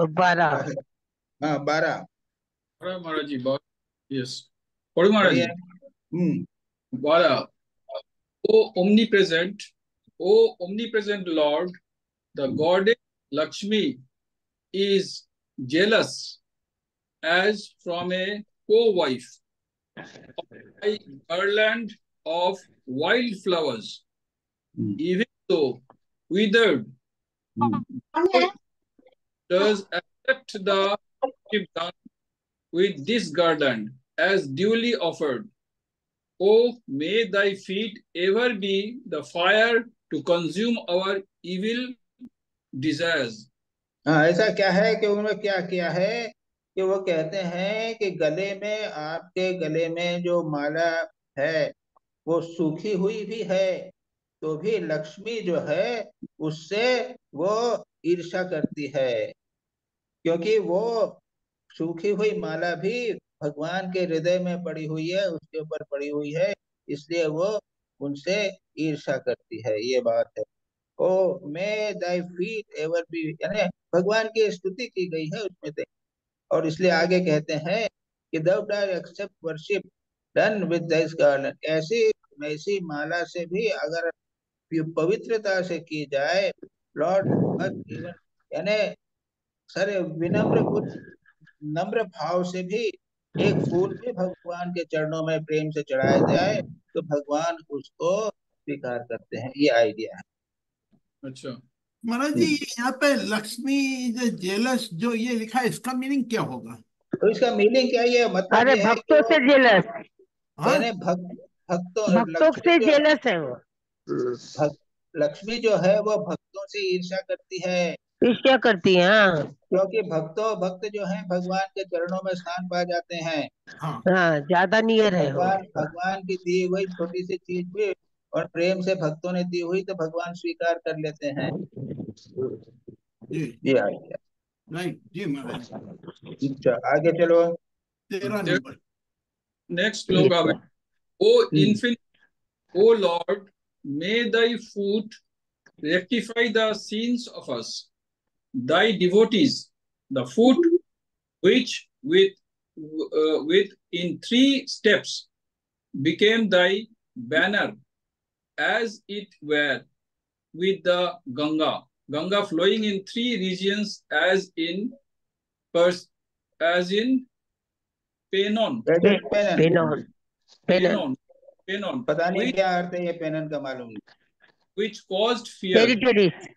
12 हाँ 12 महाराज जी, बहुत yes. पढ़ो महाराज सही है। जी। 12. O omnipresent Lord, the goddess Lakshmi is jealous as from a co-wife of a garland of wildflowers, even though withered, God does accept the worship done with this garland as duly offered. Oh, may thy feet ever be the fire to consume our evil desires. हाँ, ऐसा क्या है कि उन्होंने क्या किया है कि वो कहते हैं कि गले में, आपके गले में जो माला है वो सूखी हुई भी है, तो भी लक्ष्मी जो है उससे वो ईर्ष्या करती है, क्योंकि वो सूखी हुई माला भी भगवान के हृदय में पड़ी हुई है, उसके ऊपर पड़ी हुई है, इसलिए वो उनसे ईर्ष्या करती है। ये बात है। ओ मे दाई फीट एवर बी, यानी भगवान की स्तुति की गई है उसमें से। और इसलिए आगे कहते हैं कि thou dost accept worship done with this garland, ऐसी ऐसी माला से भी अगर पवित्रता से की जाए, लॉर्ड मस्ट इवन, यानी सारे विनम्र नम्र भाव से भी एक फूल भी भगवान के चरणों में प्रेम से चढ़ाया जाए तो भगवान उसको स्वीकार करते हैं। ये आइडिया है। अच्छा, महाराज जी, यहाँ पे लक्ष्मी इज जेलस जो ये लिखा है, इसका मीनिंग क्या होगा? तो इसका मीनिंग क्या, ये मतलब अरे ये है कि भक्तों वो से जेलस, हाँ, यानी भक्तों, भक्तों लक्ष्मी से जो जेलस है वो। लक्ष्मी जो है वो भक्तों से ईर्ष्या करती है, ईर्ष्या करती है। हाँ क्योंकि भक्त जो हैं भगवान के चरणों में स्थान पा जाते हैं। हाँ, हाँ, ज्यादा नियर है वो। भगवान की दी हुई छोटी सी चीज भी और प्रेम से भक्तों ने दी हुई तो भगवान स्वीकार कर लेते हैं। जी ये आइडिया। राइट जी महाराज। अच्छा, आगे चलो। 13 नंबर। next श्लोक आवे. O infinite, O Lord, may thy foot rectify the sins of us, thy devotees, the foot which with in 3 steps became thy banner, as it were with the Ganga flowing in 3 regions, as in Penon, पेनॉन, पेनन, पता नहीं which क्या अर्थ है ये पेनन का, मालूम नहीं। caused fear, territories.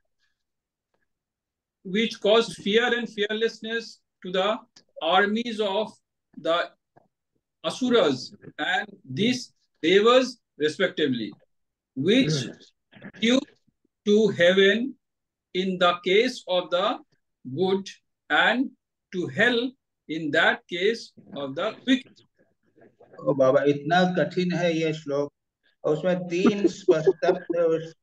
which caused fear and fearlessness to the armies of the Asuras and these devas respectively, which flew to heaven in the case of the good and to hell in that case of the wicked. ओ बाबा, इतना कठिन है ये श्लोक, और उसमें 3 step,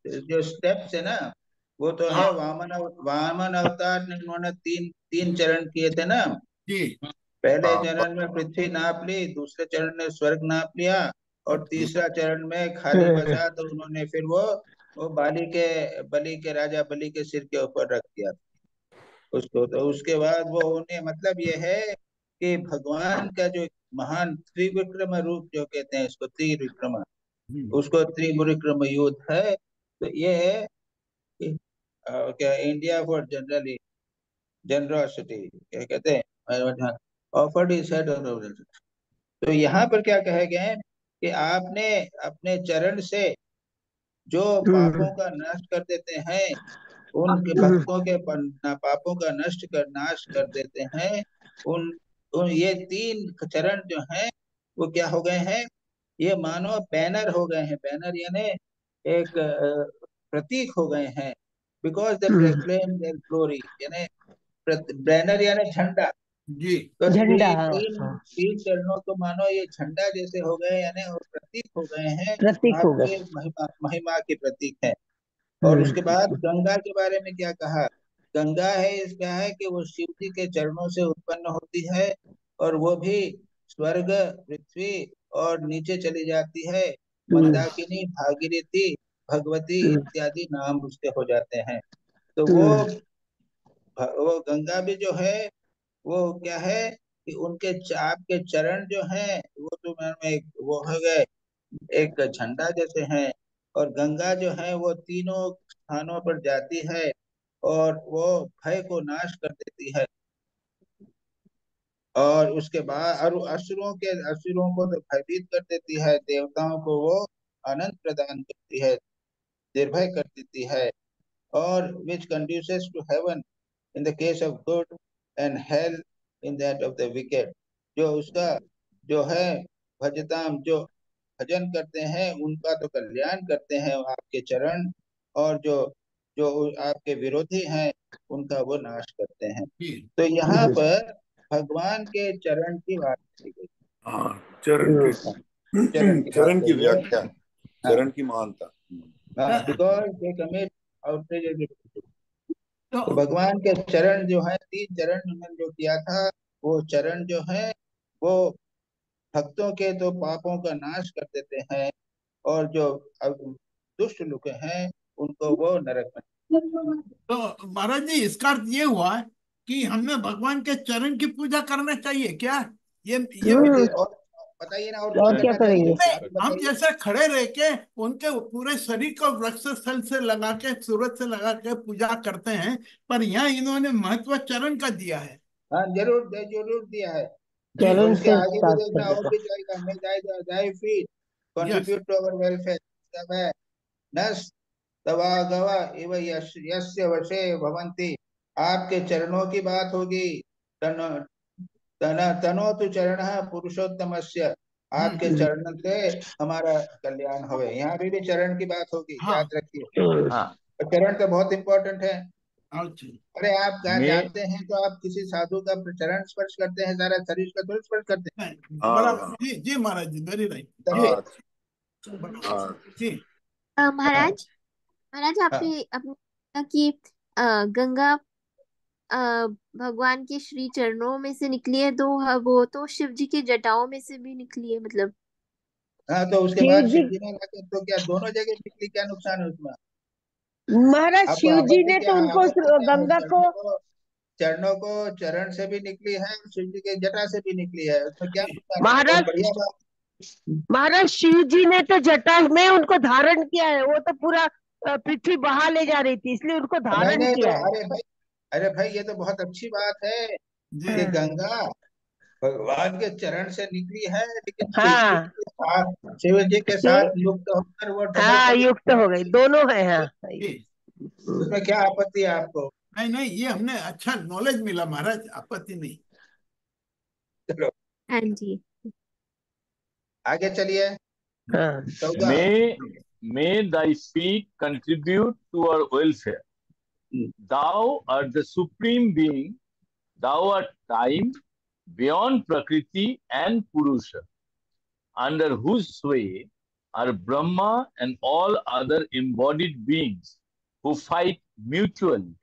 जो steps है ना, वो तो है वामन अवतार ने उन्होंने 3 चरण किए थे ना। जी पहले चरण में पृथ्वी नाप ली, दूसरे चरण में स्वर्ग नाप लिया, और तीसरा चरण में खाली बचा तो उन्होंने फिर वो बलि के राजा बलि के सिर के ऊपर रख दिया उसको। तो उसके बाद वो उन्हें, मतलब ये है कि भगवान का जो महान त्रिविक्रम रूप जो कहते हैं इसको, त्रिविक्रम, उसको त्रिविक्रम युद्ध है। तो ये है कि, क्या इंडिया फॉर जनरली जनरॉसिटी क्या कहते हैं, ऑफर्ड इज हेड। तो यहाँ पर क्या कहे गए हैं कि आपने अपने चरण से जो पापों का नाश कर देते हैं, उनके भक्तों के पापों का नाश कर देते हैं। उन ये 3 चरण जो हैं वो क्या हो गए हैं, ये मानो बैनर हो गए हैं। बैनर यानी एक प्रतीक हो गए हैं, because they proclaim there glory, यानी बैनर यानी झंडा। जी तो झंडा। तीन चरणों को मानो ये झंडा जैसे हो गए, यानी और प्रतीक हो गए हैं, प्रतीक हो आपके गए। महिमा के प्रतीक है। और उसके बाद गंगा के बारे में क्या कहा गंगा है, इसका है कि वो शिव जी के चरणों से उत्पन्न होती है, और वो भी स्वर्ग, पृथ्वी और नीचे चली जाती है। मंदाकिनी, भागीरथी, भगवती इत्यादि नाम उसके हो जाते हैं। तो वो गंगा भी जो है वो क्या है कि उनके आपके चरण जो हैं वो तो में एक वो हो गए, एक झंडा जैसे हैं। और गंगा जो है वो तीनों स्थानों पर जाती है और वो भय को नाश कर देती है। और उसके बाद और असुरों को तो भयभीत कर देती है, देवताओं को वो आनंद प्रदान करती है, निर्भय कर देती है। और which conduces to heaven in the case of good and hell in that of the wicked। जो उसका जो है भजताम, जो भजन करते हैं उनका तो कल्याण करते हैं आपके चरण, और जो जो आपके विरोधी हैं उनका वो नाश करते हैं। तो यहाँ पर भगवान के चरण की बात की गई। हाँ, चरण चरण की बात की कही है। व्याख्या, हाँ, चरण की महानता। Because they commit outrage. तो तो भगवान के चरण जो है, 3 चरण उन्होंने जो किया था, वो चरण जो है वो भक्तों के तो पापों का नाश कर देते हैं, और जो दुष्ट लोग हैं उनको वो नरक में। तो महाराज जी, इसका अर्थ ये हुआ कि हमें भगवान के चरण की पूजा करना चाहिए क्या? ये और बताइए ना, और क्या करना चाहिए, आप हम बताइए। जैसे खड़े रह के उनके पूरे शरीर को वृक्ष स्थल से लगा के, सूरज से लगा के पूजा करते हैं, पर यहाँ इन्होंने महत्व चरण का दिया है। हाँ, जरूर दिया है। जी और इसके आगे भी देखना, और भी जाएगा, मैं जाए feet yes contribute to our welfare. सब है नस तवागवा इव यस्य वशे भवन्ति। आपके चरणों की बात होगी। तन तनो तु चरण पुरुषोत्तमस्य। आपके चरण से हमारा कल्याण होवे। यहाँ भी चरण की बात होगी, हाँ याद रखिए। हाँ, और चरण तो बहुत इंपॉर्टेंट है। अच्छा अरे आप कहाँ मैं जाते हैं तो आप किसी साधु का चरण स्पर्श करते हैं, सारा शरीर का थोड़ी स्पर्श करते बराबर, जी जी महाराज जी, वेरी राइट, हैं। बराबर जी। हाँ, महाराज, महाराज हाँ, आपने अपने कहा कि गंगा भगवान के श्री चरणों में से निकली है, तो वो तो शिव जी की जटाओं में से भी निकली है, मतलब। हाँ। तो उसके बाद शिव जी ने लाकर तो क्या दोनों जगह निकली, क्या नुकसान है उसमें? महाराज आपको शिव जी आपत्ति ने क्या तो है? उनको आपत्ति क्या है? गंगा को चरणों को चरण से भी निकली है, शिव जी के जटा से भी निकली है, उसमें क्या नुकसान है? बहुत महाराज बढ़िया बात। महाराज शिव जी ने तो जटा में उनको धारण किया है, वो तो पूरा पृथ्वी बहा ले जा रही थी, इसलिए उनको नहीं धारण नहीं, तो किया है। अरे भाई ये तो बहुत अच्छी बात है कि जी गंगा भगवान के चरण से निकली है, लेकिन हाँ शिव जी के शिव साथ युक्त होकर वो डबल हाँ हो युक्त हो गई, गई। दोनों है। हाँ जी। उसमें क्या आपत्ति है आपको? नहीं नहीं, ये हमने अच्छा नॉलेज मिला महाराज, आपत्ति नहीं। चलो हाँ जी। आगे चलिए। हाँ 14। may thy feet contribute to our welfare. Thou art the supreme being. Thou art time beyond Prakriti and Purusha, under whose sway are Brahma and all other embodied beings who fight mutually,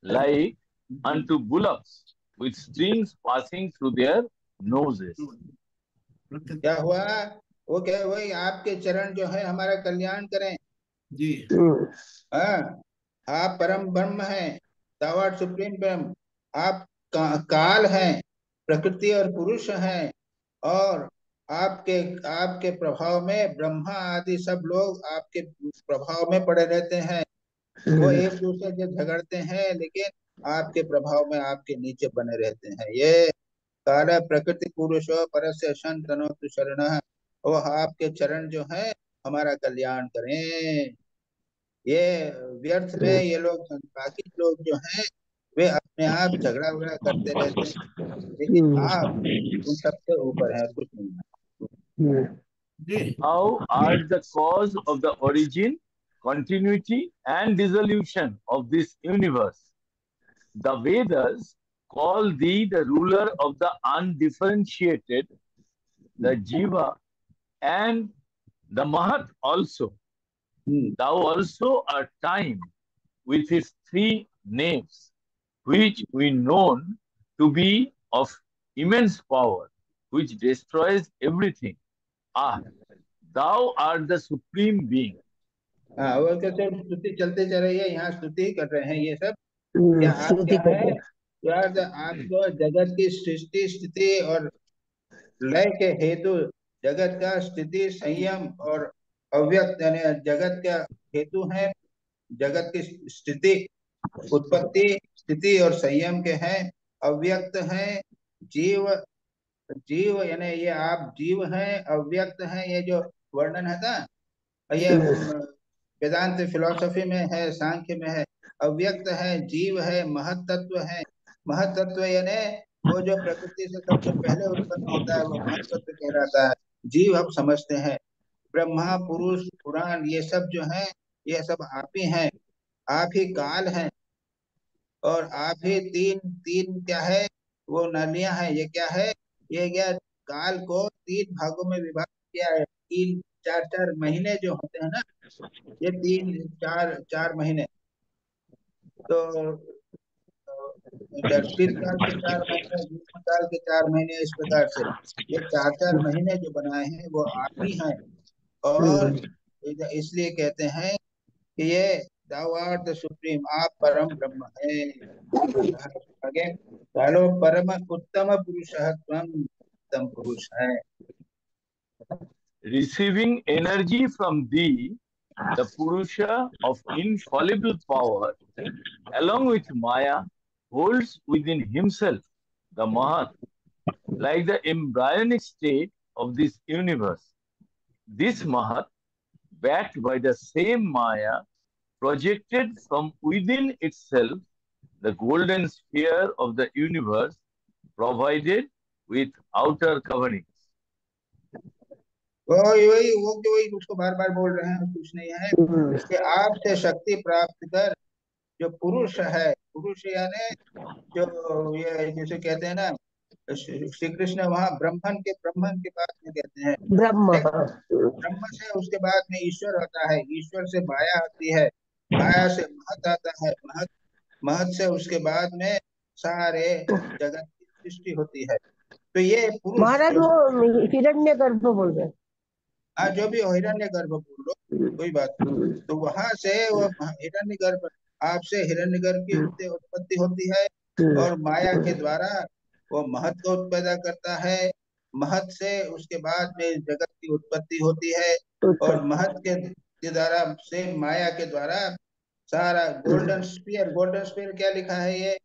like unto bullocks with strings passing through their noses. क्या हुआ? वो क्या, वही आपके चरण जो है हमारा कल्याण करें। जी हाँ, आप परम ब्रह्म हैं, thou art सुप्रीम ब्रह्म। आप काल हैं, प्रकृति और पुरुष हैं, और आपके आपके प्रभाव में ब्रह्मा आदि सब लोग आपके प्रभाव में पड़े रहते हैं। वो एक दूसरे से झगड़ते हैं, लेकिन आपके प्रभाव में आपके नीचे बने रहते हैं। ये काल प्रकृति पुरुषो परस्य शंतनोतु शरणः। वो आपके चरण जो है हमारा कल्याण करें। ये व्यर्थ में ये लोग, बाकी लोग जो हैं वे अपने आप झगड़ा वगड़ा करते रहते हैं, लेकिन आप उन सबसे ऊपर है, कुछ नहीं है। जी Thou art the cause of the origin, continuity, and dissolution of this universe. The Vedas call thee the ruler of the undifferentiated, the Jiva, and the Mahat also. Thou also art time with its three names, which we known to be of immense power, which destroys everything. Ah, thou art the supreme being. हाँ, वो कहते स्तुति चलते चल रही है, यहाँ स्तुति कर रहे हैं ये सब। क्या आप स्तुति क्या कर है रहे यार, आप जो जगत की सृष्टि स्थिति और लय के हेतु, जगत का स्थिति संयम और अव्यक्त यानी जगत का हेतु है, जगत की स्थिति उत्पत्ति स्थिति और संयम के हैं, अव्यक्त हैं, जीव जीव यानी ये आप जीव हैं, अव्यक्त हैं, ये जो वर्णन है ना, ये वेदांत फिलॉसफी में है, सांख्य में है। अव्यक्त है, जीव है, महत तत्व है। महत तत्व यानी वो जो प्रकृति से सबसे पहले उत्पन्न होता है, वो महत तत्व कहलाता है। जीव हम समझते हैं, ब्रह्मा पुरुष पुराण ये सब जो है, ये सब आप ही हैं, आप ही काल हैं, और आप ही तीन तीन क्या है, वो नालियां हैं। ये क्या है, ये क्या काल को तीन भागों में विभाजित किया है। तीन चार चार महीने जो होते हैं ना, ये तीन चार चार महीने, तो शीतकाल के 4 महीने, ग्रीष्मकाल के 4 महीने, इस प्रकार से ये चार चार महीने जो बनाए हैं वो आप ही हैं। और इसलिए कहते हैं कि ये thou art the supreme, आप परम ब्रह्म है। आगे चलो, परम उत्तम पुरुष त्वम, उत्तम पुरुष है। Receiving energy from thee, the Purusha of infallible power, along with Maya, holds within himself the Mahat, like the embryonic state of this universe. This Mahat, backed by the same Maya, projected from within itself the golden sphere of the universe, provided with outer coverings. वही उसको बार बार बोल रहे हैं, कुछ नहीं है कि आपसे शक्ति प्राप्त कर जो पुरुष है, पुरुष यानी जो ये जैसे कहते हैं ना, श्री कृष्ण वहाँ ब्रह्मन के बाद में कहते हैं ब्रह्म से उसके बाद में ईश्वर होता है, ईश्वर से माया आती है, माया से महत आता है, महत से उसके बाद में सारे जगत की सृष्टि होती है। तो ये पुरुष महाराज वो हिरण्य गर्भ बोल रहे, हाँ जो भी हिरण्य गर्भ बोल लो, कोई बात नहीं। तो वहां से वो हिरण्य गर्भ, आपसे हिरण्य गर्भ की उत्पत्ति होती है, और माया के द्वारा वो महत को पैदा करता है, महत से उसके बाद में जगत की उत्पत्ति होती है, और महत के द्वारा से माया के द्वारा सारा गोल्डन स्फीयर क्या लिखा है, ये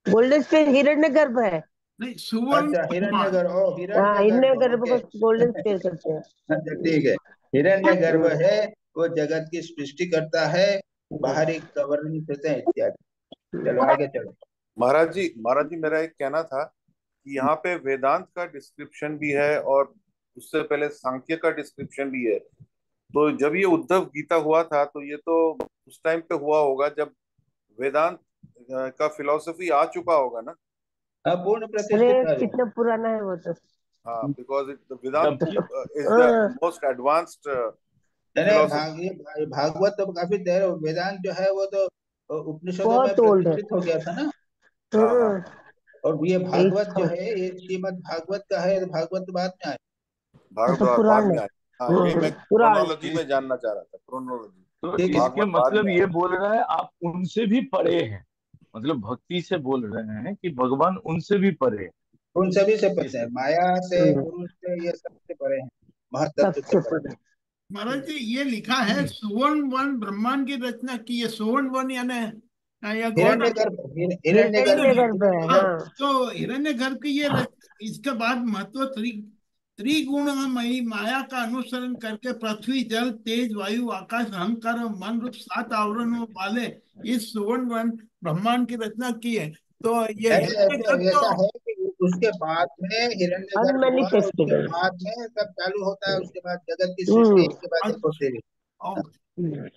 गोल्डन स्फीयर हिरण्य गर्भ है। नहीं, सुवर्ण, अच्छा हिरण्य गर्भ, हिरण्य गर्भ को गोल्डन स्फीयर करते हैं। अच्छा ठीक है, हिरण्य गर्भ है, वो जगत की सृष्टि करता है, बाहरी कवरिंग देते हैं इत्यादि। चलो आगे चलो। महाराज जी मेरा एक कहना था कि यहाँ पे वेदांत का डिस्क्रिप्शन भी है और उससे पहले सांख्य का डिस्क्रिप्शन भी है। तो जब ये उद्धव गीता हुआ था तो ये तो उस टाइम पे हुआ होगा जब वेदांत का फिलॉसफी आ चुका होगा ना। पूर्ण प्रतिष्ठित है, कितना पुराना है वो तो। हाँ, because Vedanta is the most advanced Bhagavat तो काफी देर, वेदांत जो है वो तो उपनिषदों में प्रतिष्ठित हो गया था ना। और ये भागवत जो है, ये श्रीमद् भागवत का है, भागवत तो बाद में आए, भागवत बाद में आए। हाँ, ये मैं क्रोनोलॉजी में जानना चाह रहा था, क्रोनोलॉजी। तो इसके मतलब ये बोल रहा है आप उनसे भी परे हैं, मतलब भक्ति से बोल रहे हैं कि भगवान उनसे भी परे हैं, उन सभी से परे हैं, माया से पुरुष से ये सबसे परे हैं, महत्व से परे। महाराज जी ये लिखा है सुवर्ण वन ब्रह्मांड की रचना की है, सुवर्ण वन यानी हिरण्य गर्भ है। तो हिरण्य गर्भ की ये इसके बाद महत्व त्रिगुणमयी माया का अनुसरण करके पृथ्वी जल तेज वायु आकाश अहंकार और मन रूप 7 आवरणों वाले इस सुवर्ण वन ब्रह्मांड की रचना की है। तो ये ऐसा है कि उसके बाद में हिरण्य गर्भ, उसके बाद में सब चालू होता है, उसके बाद जगत की सृष्टि के बाद होती है।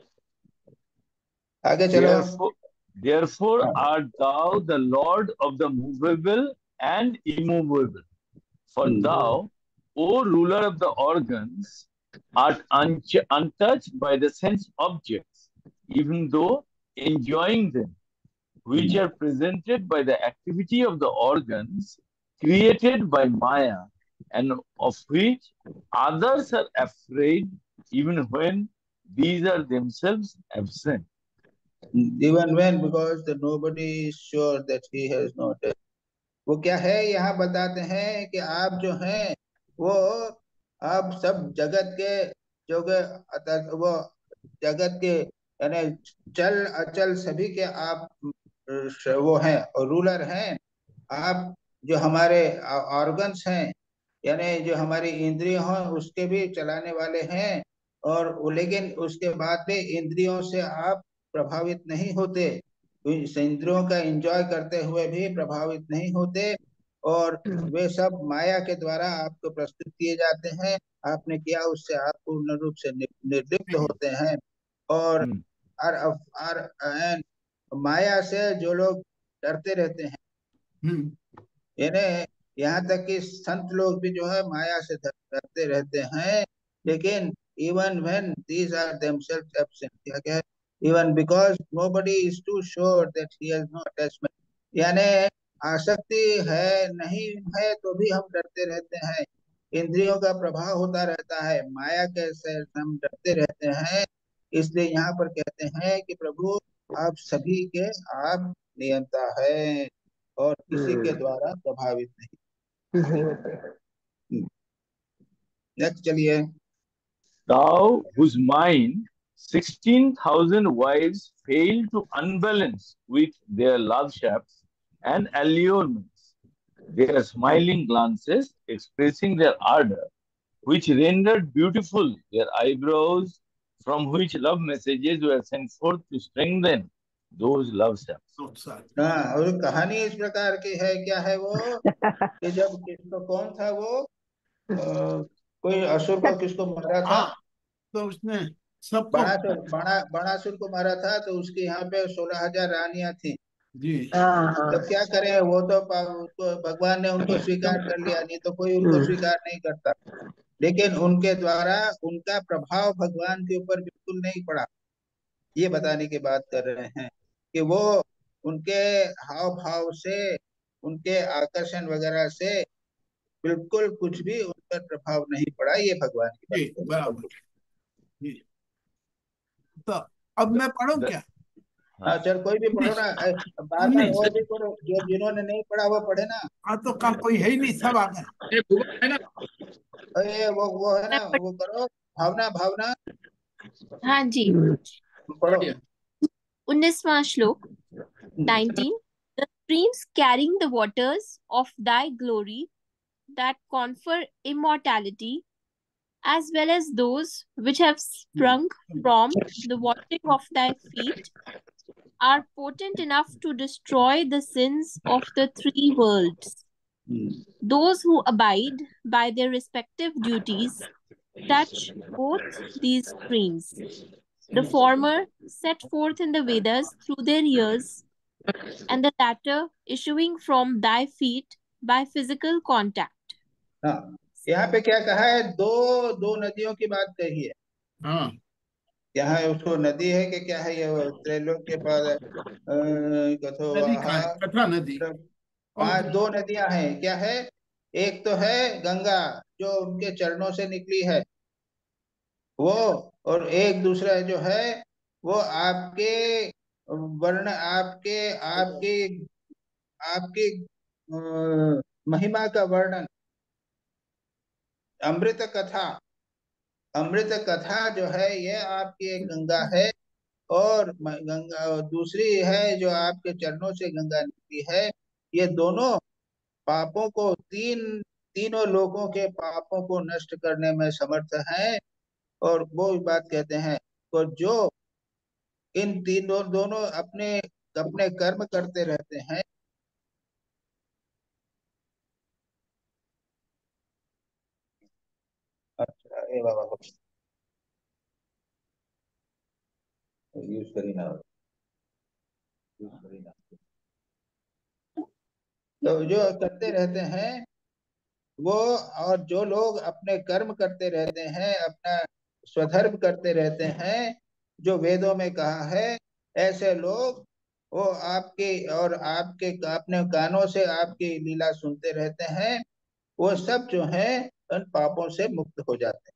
आगे चलो। Therefore art thou the Lord of the movable and immovable. For thou, O ruler of the organs, art untouched by the sense objects, even though enjoying them. which are presented by the activity of the organs created by Maya, and of which others are afraid even when these are themselves absent. Even when, because the nobody is sure that he has noticed. वो क्या है, यहाँ बताते हैं कि आप जो हैं वो आप सब जगत के जो वो जगत के यानी चल अचल सभी के आप वो हैं और रूलर हैं। आप जो हमारे ऑर्गन्स हैं यानी जो हमारी इंद्रियों हैं उसके भी चलाने वाले हैं, और लेकिन उसके बाद भी इंद्रियों से आप प्रभावित नहीं होते, इंद्रियों का एंजॉय करते हुए भी प्रभावित नहीं होते, और वे सब माया के द्वारा आपको प्रस्तुत किए जाते हैं। आपने किया उससे आप पूर्ण रूप से निर्लिप्त होते हैं। और माया से जो लोग डरते रहते हैं, यानी यहाँ तक कि संत लोग भी जो है माया से डरते रहते हैं, लेकिन even when these are themselves absent, क्या क्या है, even because nobody is too sure that he has no attachment, यानी आसक्ति है नहीं है तो भी हम डरते रहते हैं, इंद्रियों का प्रभाव होता रहता है, माया कैसे हम डरते रहते हैं। इसलिए यहाँ पर कहते हैं कि प्रभु आप सभी के आप नियंता है और किसी के द्वारा प्रभावित नहीं। नेक्स्ट चलिए। Thou whose mind 16,000 wives fail to unbalance with their love shafts and allurements, their smiling glances expressing their ardor, which rendered beautiful their eyebrows, from which love messages were sent forth to strengthen those love shafts. हाँ, और कहानी इस प्रकार की है, क्या है वो कि जब किसको कौन था वो कोई असुर को किसको मारा था, तो उसने सबको बाणासुर को मारा था, तो उसके यहाँ पे 16,000 रानियां थी जी। तो क्या करे, वो तो भगवान ने उनको स्वीकार कर लिया, नहीं तो कोई उनको स्वीकार नहीं करता, लेकिन उनके द्वारा उनका प्रभाव भगवान के ऊपर बिल्कुल नहीं पड़ा। ये बताने की बात कर रहे हैं कि वो उनके हाव भाव से, उनके आकर्षण वगैरह से बिल्कुल कुछ भी उन पर प्रभाव नहीं पड़ा, ये भगवान की बात। बराबर। तो अब मैं पढ़ूं क्या? हाँ चल, कोई भी पढ़ो ना, बार बार और भी पढ़ो, जो जिन्होंने नहीं पढ़ा वो पढ़े ना। हाँ तो कल कोई है ही नहीं, सब आ गए। अरे वो है ना, वो करो, भावना भावना। हाँ जी, पढ़ो 19वां श्लोक 19. The streams carrying the waters of thy glory that confer immortality, as well as those which have sprung from the washing of thy feet, are potent enough to destroy the sins of the three worlds. Those who abide by their respective duties touch both these streams, the former set forth in the Vedas through their ears, and the latter issuing from thy feet by physical contact. हाँ, यहाँ पे क्या कहा है, दो नदियों की बात कही है। हाँ, यहाँ उसको नदी है कि क्या है, ये त्रैलोक के पास कथा नदी। पांच दो नदियां हैं, क्या है, एक तो है गंगा जो उनके चरणों से निकली है वो, और एक दूसरा जो है वो आपके वर्ण, आपके आपके आपकी महिमा का वर्णन, अमृत कथा। अमृत कथा जो है ये आपकी एक गंगा है, और गंगा दूसरी है जो आपके चरणों से गंगा निकली है। ये दोनों पापों को, तीनों लोगों के पापों को नष्ट करने में समर्थ हैं। और वो बात कहते हैं, तो जो इन तीनों दोनों अपने अपने कर्म करते रहते हैं, अच्छा ए बाबा यूज करी ना, तो जो करते रहते हैं वो, और जो लोग अपने कर्म करते रहते हैं, अपना स्वधर्म करते रहते हैं, जो वेदों में कहा है, ऐसे लोग वो आपके और आपके अपने कानों से आपकी लीला सुनते रहते हैं, वो सब जो है उन पापों से मुक्त हो जाते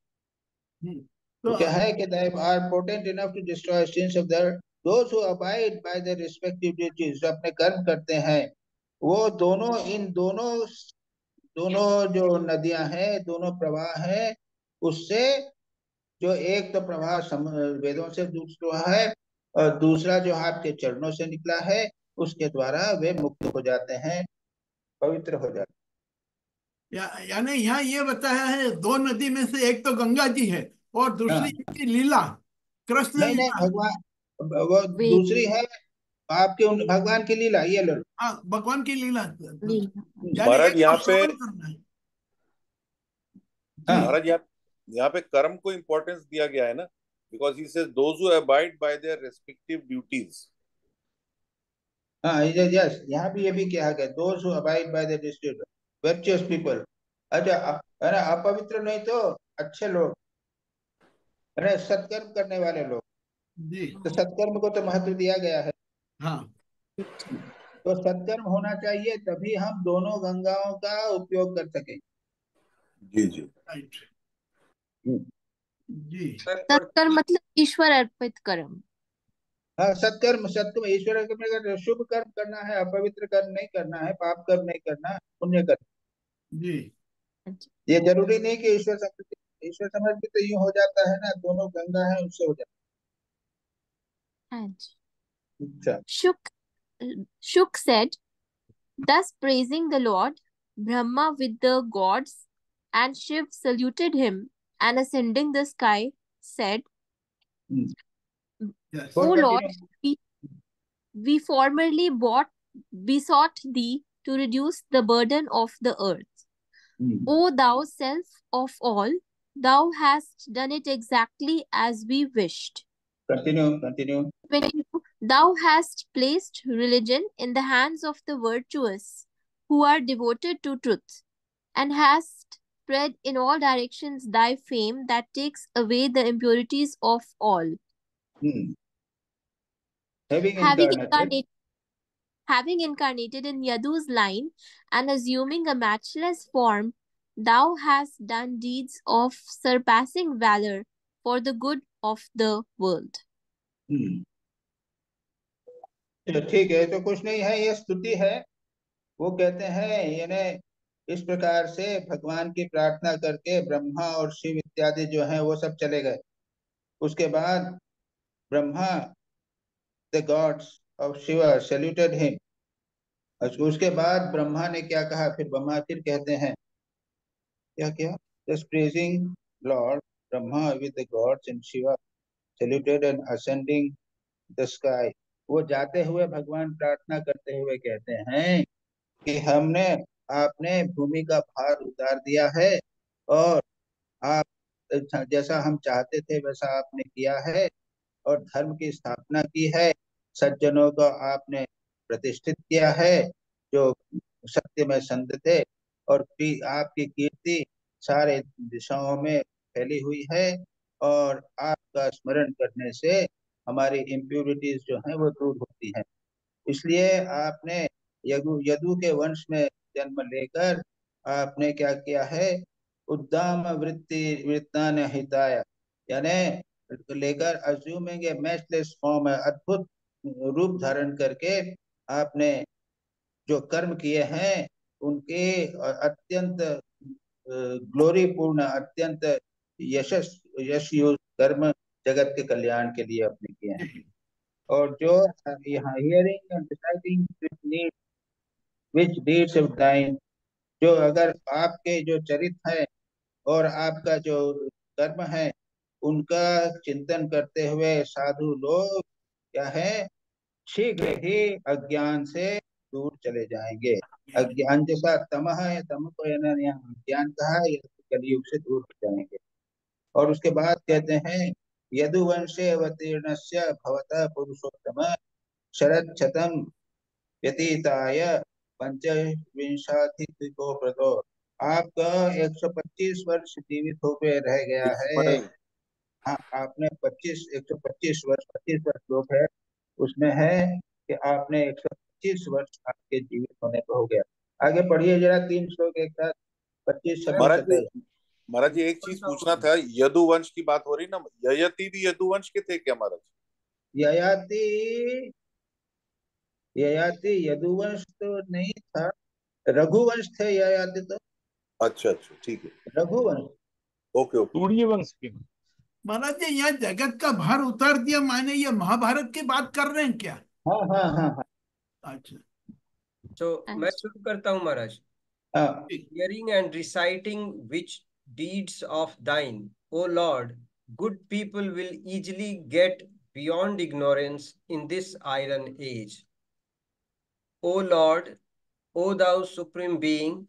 हैं। तो क्या है कि they are potent enough to destroy sins of their those who abide by their respective duties, जो अपने कर्म करते हैं, वो दोनों इन दोनों दोनों जो नदियां हैं, दोनों प्रवाह हैं, उससे जो एक तो प्रवाह वेदों से दूसरा है और दूसरा जो आपके चरणों से निकला है, उसके द्वारा वे मुक्त हो जाते हैं, पवित्र हो जाते हैं। यानी यहाँ ये बताया है, दो नदी में से एक तो गंगा जी है और दूसरी हाँ, इनकी लीला, कृष्ण नहीं नहीं, लीला। भगवान वो वे दूसरी है आपके भगवान की लीला, ये लो। हाँ, भगवान की लीला, लीला। यानी महाराज एक तो यहाँ पे श्रवण करना है। हाँ महाराज यहाँ पे कर्म को इम्पोर्टेंस दिया गया है ना, because he says those who abide by their respective duties. हाँ, यस, यहाँ भी ये भी कहा गया, those who abide by the district virtuous people. अच्छा, अरे अपवित्र नहीं तो अच्छे लोग, अरे सत्कर्म करने वाले लोग, जी तो सत्कर्म को तो महत्व दिया गया है। हाँ, तो सत्कर्म होना चाहिए, तभी हम दोनों गंगाओं का उपयोग कर सकें। जी जी। राइट हम्म। जी। सत्कर्म मतलब ईश्वर अर्पित कर्म। हाँ, सत्कर्म सत्कर्म ईश्वर के में शुभ कर्म करना है, अपवित्र कर्म नहीं करना है, पाप कर्म नहीं करना है, पुण्य कर्म। जी ये जरूरी नहीं कि ईश्वर समर्पित तो यूं हो जाता है ना, दोनों गंगा है उससे हो जाता हाँ है। जी। अच्छा, Shuk said, thus praising the Lord, Brahma with the gods and Shiv saluted him and ascending the sky said, yes O Lord, continue. we formerly besought thee to reduce the burden of the earth. O thou self of all, thou hast done it exactly as we wished. Continue. 22. Thou hast placed religion in the hands of the virtuous who are devoted to truth, and hast spread in all directions thy fame that takes away the impurities of all. Having Having incarnated, incarnated, having incarnated in Yadu's line and assuming a matchless form, thou hast done deeds of surpassing valor for the good of the world. तो ठीक है, तो कुछ नहीं है, ये स्तुति है। वो कहते हैं यानी इस प्रकार से भगवान की प्रार्थना करके ब्रह्मा और शिव इत्यादि जो हैं वो सब चले गए। उसके बाद Brahma, the gods of Shiva saluted him. उसके बाद ब्रह्मा ने क्या कहा, फिर ब्रह्मा फिर कहते हैं क्या क्या, just praising Lord, Brahma with the gods and Shiva saluted and ascending the sky. वो जाते हुए भगवान प्रार्थना करते हुए कहते हैं कि हमने आपने भूमि का भार उतार दिया है और आप जैसा हम चाहते थे वैसा आपने किया है और धर्म की स्थापना की है, सज्जनों को आपने प्रतिष्ठित किया है जो सत्य में संत थे, और आपकी कीर्ति सारे दिशाओं में फैली हुई है, और आपका स्मरण करने से हमारी इम्प्योरिटीज जो हैं वो दूर होती हैं। इसलिए आपने यदु के वंश में जन्म लेकर आपने क्या किया है, उद्दाम वृत्ति वृत्तान हिताय, यानी लेकर अज्यूमिंग ए मैचलेस फॉर्म, अद्भुत रूप धारण करके आपने जो कर्म किए हैं उनके अत्यंत ग्लोरीपूर्ण, अत्यंत यश कर्म जगत के कल्याण के लिए अपने किए हैं। और जो यहाँ hearing and deciding which deeds of dine, जो अगर आपके जो चरित्र है और आपका जो कर्म है उनका चिंतन करते हुए साधु लोग क्या है, शीघ्र ही अज्ञान से दूर चले जाएंगे। अज्ञान जैसा तमह है, तम को यहाँ अज्ञान कहा है, कलयुग से दूर हो जाएंगे। और उसके बाद कहते हैं यदुवंशे अवतीर्णस्य भवतः पुरुषोत्तम शरद शतम व्यतीताय पंचविंशाधिको प्रतो, आपका 125 वर्ष जीवित होकर रह गया है। हाँ, आपने 125 वर्ष 25 वर्ष लोग है उसमें है कि आपने 125 वर्ष आपके जीवित होने को हो गया। आगे पढ़िए जरा 3 श्लोक एक साथ, 25, 26, महाराज जी 27। महाराज जी एक चीज पूछना था, यदुवंश की बात हो रही ना, ययति भी यदुवंश के थे क्या महाराज? ययाति ययाति यदुवंश तो नहीं था, रघुवंश थे ययाति तो। अच्छा अच्छा ठीक है, रघुवंश। Okay okay. सूर्य वंश के। महाराज जी यहाँ जगत का भार उतार दिया, माने ये महाभारत की बात कर रहे हैं क्या? हाँ हाँ हाँ हाँ अच्छा So मैं शुरू करता हूँ महाराज। हाँ। Hearing and reciting which deeds of thine, O Lord, good people will easily get beyond ignorance in this iron age. O Lord, O thou supreme being,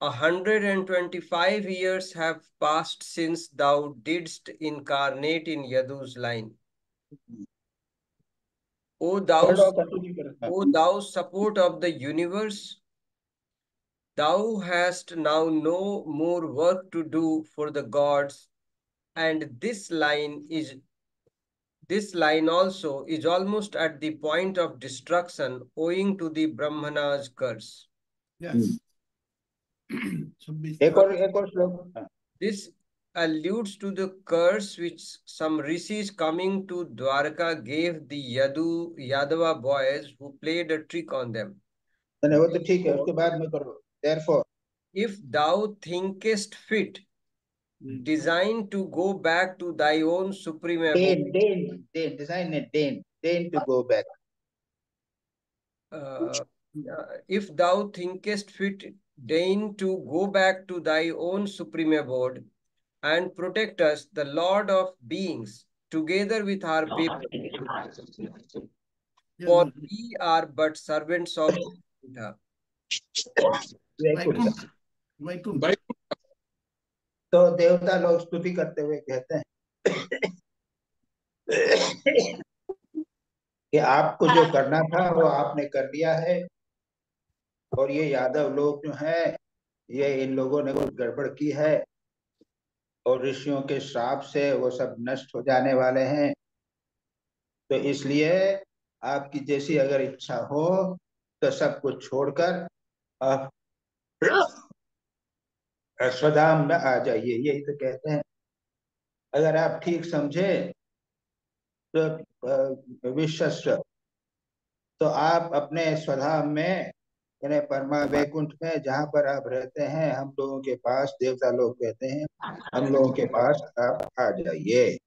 125 years have passed since thou didst incarnate in Yadu's line. O thou support of the universe, thou hast now no more work to do for the gods, and this line also is almost at the point of destruction owing to the Brahmana's curse. yes. एक और श्लोक। This alludes to the curse which some rishis coming to Dwarka gave the Yadava boys who played a trick on them. वो तो ठीक है, उसके बाद में करो। Therefore, if thou thinkest fit, design to go back to thy own supreme abode. Deign to go back. If thou thinkest fit, deign to go back to thy own supreme abode and protect us, the Lord of beings, together with our people. For we are but servants of Buddha. तो देवता लोग स्तुति करते हुए कहते हैं कि आपको जो करना था वो आपने कर दिया है, और ये यादव लोग जो हैं, ये इन लोगों ने कुछ गड़बड़ की है और ऋषियों के श्राप से वो सब नष्ट हो जाने वाले हैं। तो इसलिए आपकी जैसी अगर इच्छा हो तो सब कुछ छोड़कर आप स्वधाम में आ जाइए, यही तो कहते हैं। अगर आप ठीक समझे तो विश्वस्त, तो आप अपने स्वधाम में, यानी परमा वैकुंठ में जहाँ पर आप रहते हैं, हम लोगों के पास, देवता लोग कहते हैं, हम लोगों के पास आप आ जाइए।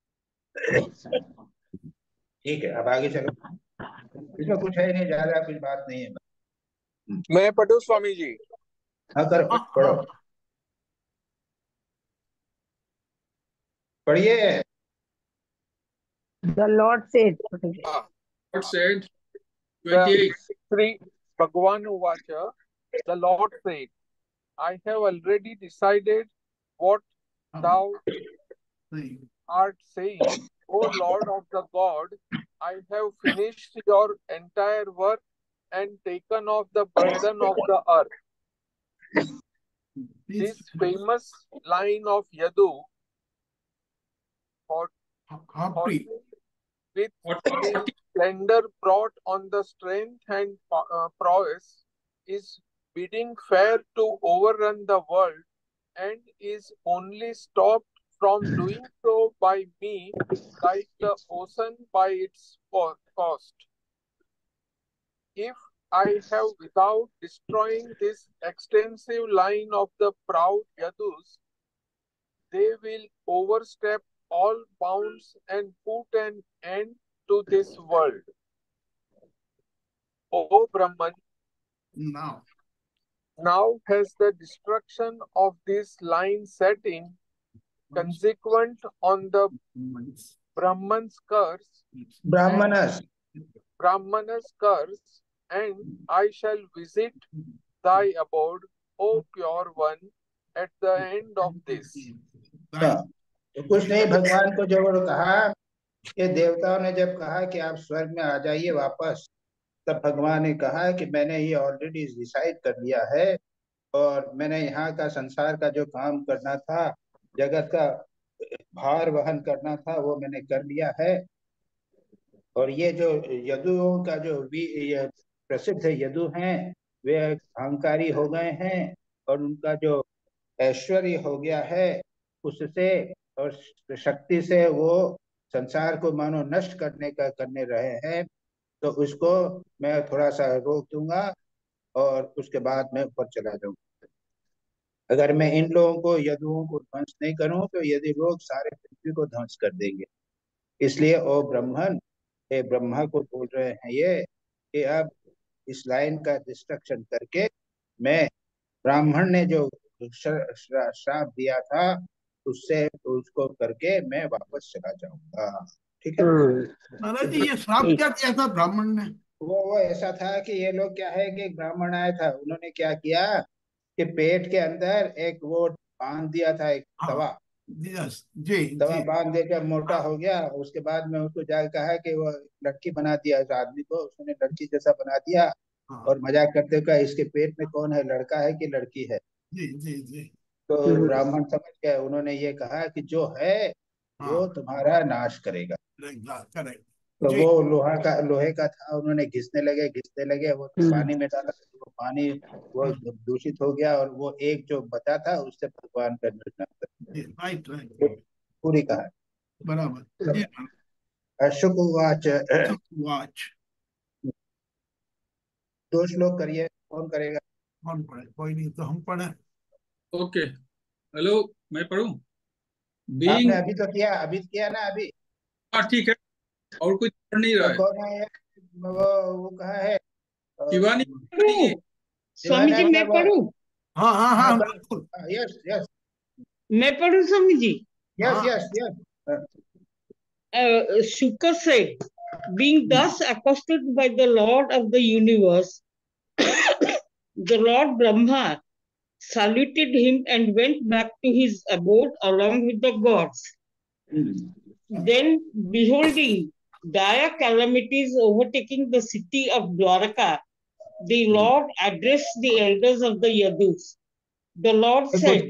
ठीक है, अब आगे चलो। इसमें कुछ है नहीं, ज्यादा कुछ बात नहीं है। मैं पढ़ू स्वामी जी? हाँ करो, पढ़ो, पढ़िए। The Lord said. Lord said, 28. Sri Bhagavan Uvacha, the Lord said, I have already decided what thou art saying. O Lord of the God, I have finished your entire work and taken off the burden of the earth. This famous line of Yadu, with the splendor brought on the strength and prowess, is bidding fair to overrun the world, and is only stopped from doing so by me, like the ocean by its coast. If I have, without destroying this extensive line of the proud Yadus, they will overstep all bounds and put an end to this world. O Brahman, now has the destruction of this line set in, consequent on the Brahman's curse, and I shall visit thy abode, O pure one, at the end of this. तो कुछ नहीं, भगवान को जब कहा कि देवताओं ने जब कहा कि आप स्वर्ग में आ जाइए वापस, तब भगवान ने कहा कि मैंने ये ऑलरेडी डिसाइड कर लिया है, और मैंने यहाँ का संसार का जो काम करना था, जगत का भार वहन करना था, वो मैंने कर लिया है। और ये जो यदुओं का जो ये प्रसिद्ध यदु हैं वे अहंकारी हो गए हैं और उनका जो ऐश्वर्य हो गया है उससे और शक्ति से वो संसार को मानो नष्ट करने रहे हैं। तो उसको मैं थोड़ा सा रोक दूंगा और उसके बाद मैं ऊपर चला जाऊंगा। अगर मैं इन लोगों को यदुओं को ध्वंस नहीं करूं तो यदि लोग सारे पृथ्वी को ध्वंस कर देंगे। इसलिए ओ ब्राह्मण, ये ब्रह्मा को बोल रहे हैं ये कि अब इस लाइन का डिस्ट्रक्शन करके मैं ब्राह्मण ने जो श्राप दिया था उससे उसको करके मैं वापस चला जाऊंगा। ठीक है महाराज जी, ये श्राप क्या दिया था ब्राह्मण ने? वो ऐसा था कि ये लोग क्या है कि ब्राह्मण आया था, उन्होंने क्या किया कि पेट के अंदर एक वो बांध दिया था, एक तवा। जी तवा जी। बांध देकर मोटा हो गया। उसके बाद में उसको जाकर कहा कि वो लड़की बना दिया उस आदमी को, उसने लड़की जैसा बना दिया और मजाक करते हुए कहा इसके पेट में कौन है, लड़का है कि लड़की है। जी जी जी। तो ब्राह्मण समझ गए, उन्होंने ये कहा कि जो है वो तुम्हारा नाश करेगा। करेक्ट। तो वो लोहे का था, उन्होंने घिसने लगे वो पानी में डाला, वो पानी वो दूषित हो गया और वो एक जो बचा था उससे भगवान का निर्णय। राइट राइट, पूरी कहानी बराबर। शुकवाच वाच 2 श्लोक करिए, कौन करेगा? कौन पढ़े? कोई नहीं तो हम पढ़े। ओके, हेलो, मैं पढ़ूं? आपने अभी तो किया, अभी किया ना अभी। हाँ ठीक है, और कुछ पढ़ नहीं रहा है। कौन है वो कहा है शिवानी स्वामी जी मैं पढ़ूं? हाँ हाँ हाँ बिल्कुल। यस यस, मैं पढ़ूं Swami ji? Yes yes yes. Shukra said, being thus accosted by the Lord of the universe, the Lord Brahma saluted him and went back to his abode along with the gods. Then, beholding dire calamities overtaking the city of Dwaraka, the Lord addressed the elders of the Yadus. The Lord said,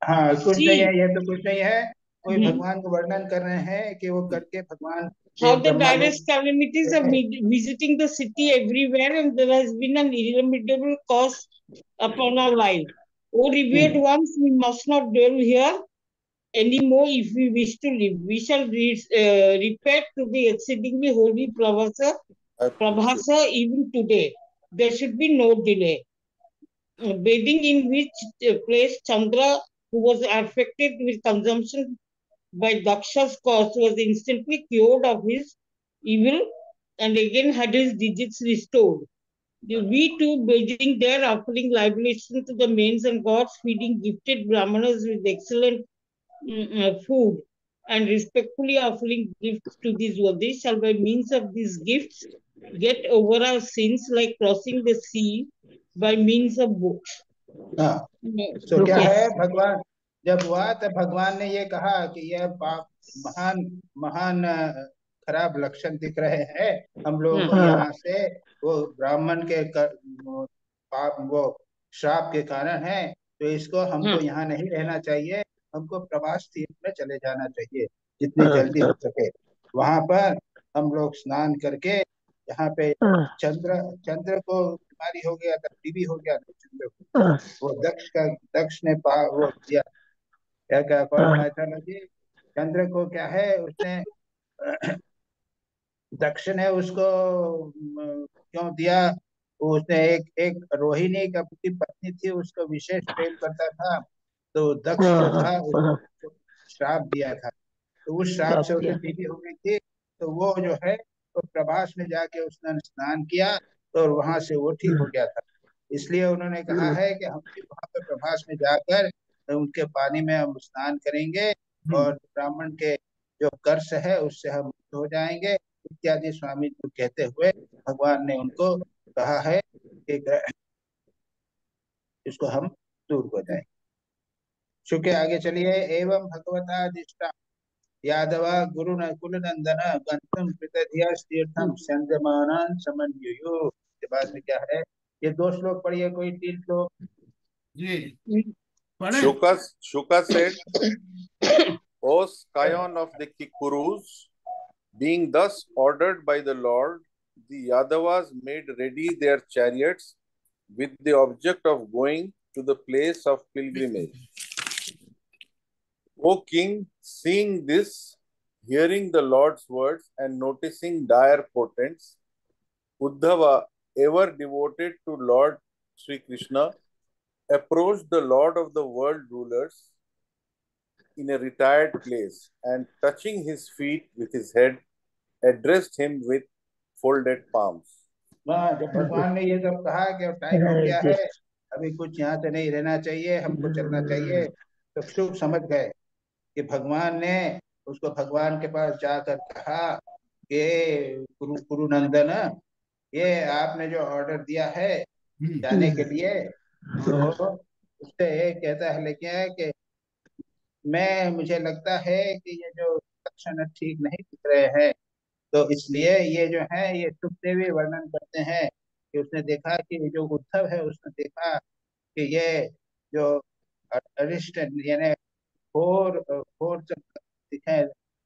हाँ कुछ नहीं है, see, ये तो कुछ नहीं है, कोई भगवान को वर्णन कर रहे हैं कि वो करके भगवान how the direst calamities are visiting the city everywhere, and there has been an irremediable cause upon our life. O revered ones, we must not dwell here anymore if we wish to live. We shall repair to the exceedingly holy Prabhasa even today. There should be no delay. Bathing in which place Chandra, who was affected with consumption by Daksha's cause, was instantly cured of his evil and again had his digits restored. We too, bathing there, offering libation to the mains and gods, feeding gifted brahmanas with excellent food, and respectfully offering gifts to these worthies, shall by means of these gifts get over our sins like crossing the sea by means of books. हाँ, तो क्या है, भगवान जब हुआ तब भगवान ने ये कहा कि यह पाप महान महान खराब लक्षण दिख रहे हैं हम लोगों को यहाँ से, वो ब्राह्मण के पाप वो श्राप के कारण है, तो इसको हमको यहाँ नहीं रहना चाहिए, हमको प्रवास तीर्थ में चले जाना चाहिए जितनी जल्दी हो सके। वहां पर हम लोग स्नान करके, यहाँ पे चंद्र को बीमारी हो गया था, टीबी हो गया था चंद्र को, वो दक्ष ने वो दिया क्या कौन माइथोलॉजी, चंद्र को क्या है उसने दक्ष ने उसको क्यों दिया, उसने एक रोहिणी की पत्नी थी, उसको विशेष प्रेम करता था, तो दक्ष जो था उसको श्राप दिया था, तो उस श्राप से उसे टीबी हो गई थी। तो वो जो है तो प्रभास में जाके उसने स्नान किया तो वहां से वो ठीक हो गया था। इसलिए उन्होंने कहा है कि हम भी वहां पर प्रभास में जाकर उनके पानी में हम स्नान करेंगे और ब्राह्मण के जो कर्ष है उससे हम मुक्त हो जाएंगे इत्यादि स्वामी जी कहते हुए भगवान ने उनको कहा है कि इसको हम दूर हो जाएंगे। शुक्र आगे चलिए। एवं भगवता दिष्टा यादवा गुरु कुल नंदन गंतम कृतधिया तीर्थम संजमानन समन्वयो। के बाद में क्या है, ये 2 श्लोक पढ़िए कोई, 3 श्लोक जी। Shuka said, O scion of the Kikurus, Being thus ordered by the Lord, the Yadavas made ready their chariots with the object of going to the place of pilgrimage. O king, seeing this, hearing the Lord's words, and noticing dire portents, Uddhava, ever devoted to Lord Sri Krishna, approached the Lord of the world rulers in a retired place and, touching his feet with his head, addressed him with folded palms. जब भगवान ने ये सब कहा कि time हो गया है, अभी कुछ यहाँ से नहीं रहना चाहिए, हमको चलना चाहिए, तो शुभ समझ गए कि भगवान ने उसको भगवान के पास जाकर कहा कि कुरु नंदन, ये आपने जो ऑर्डर दिया है जाने के लिए, तो उससे कहता है लेकिन कि मुझे लगता है कि ये जो लक्षण ठीक नहीं दिख रहे हैं, तो इसलिए ये जो है ये सुखदेव वर्णन करते हैं कि उसने देखा कि जो उद्धव है उसने देखा कि ये जो अरिष्ट यानी घोर घोर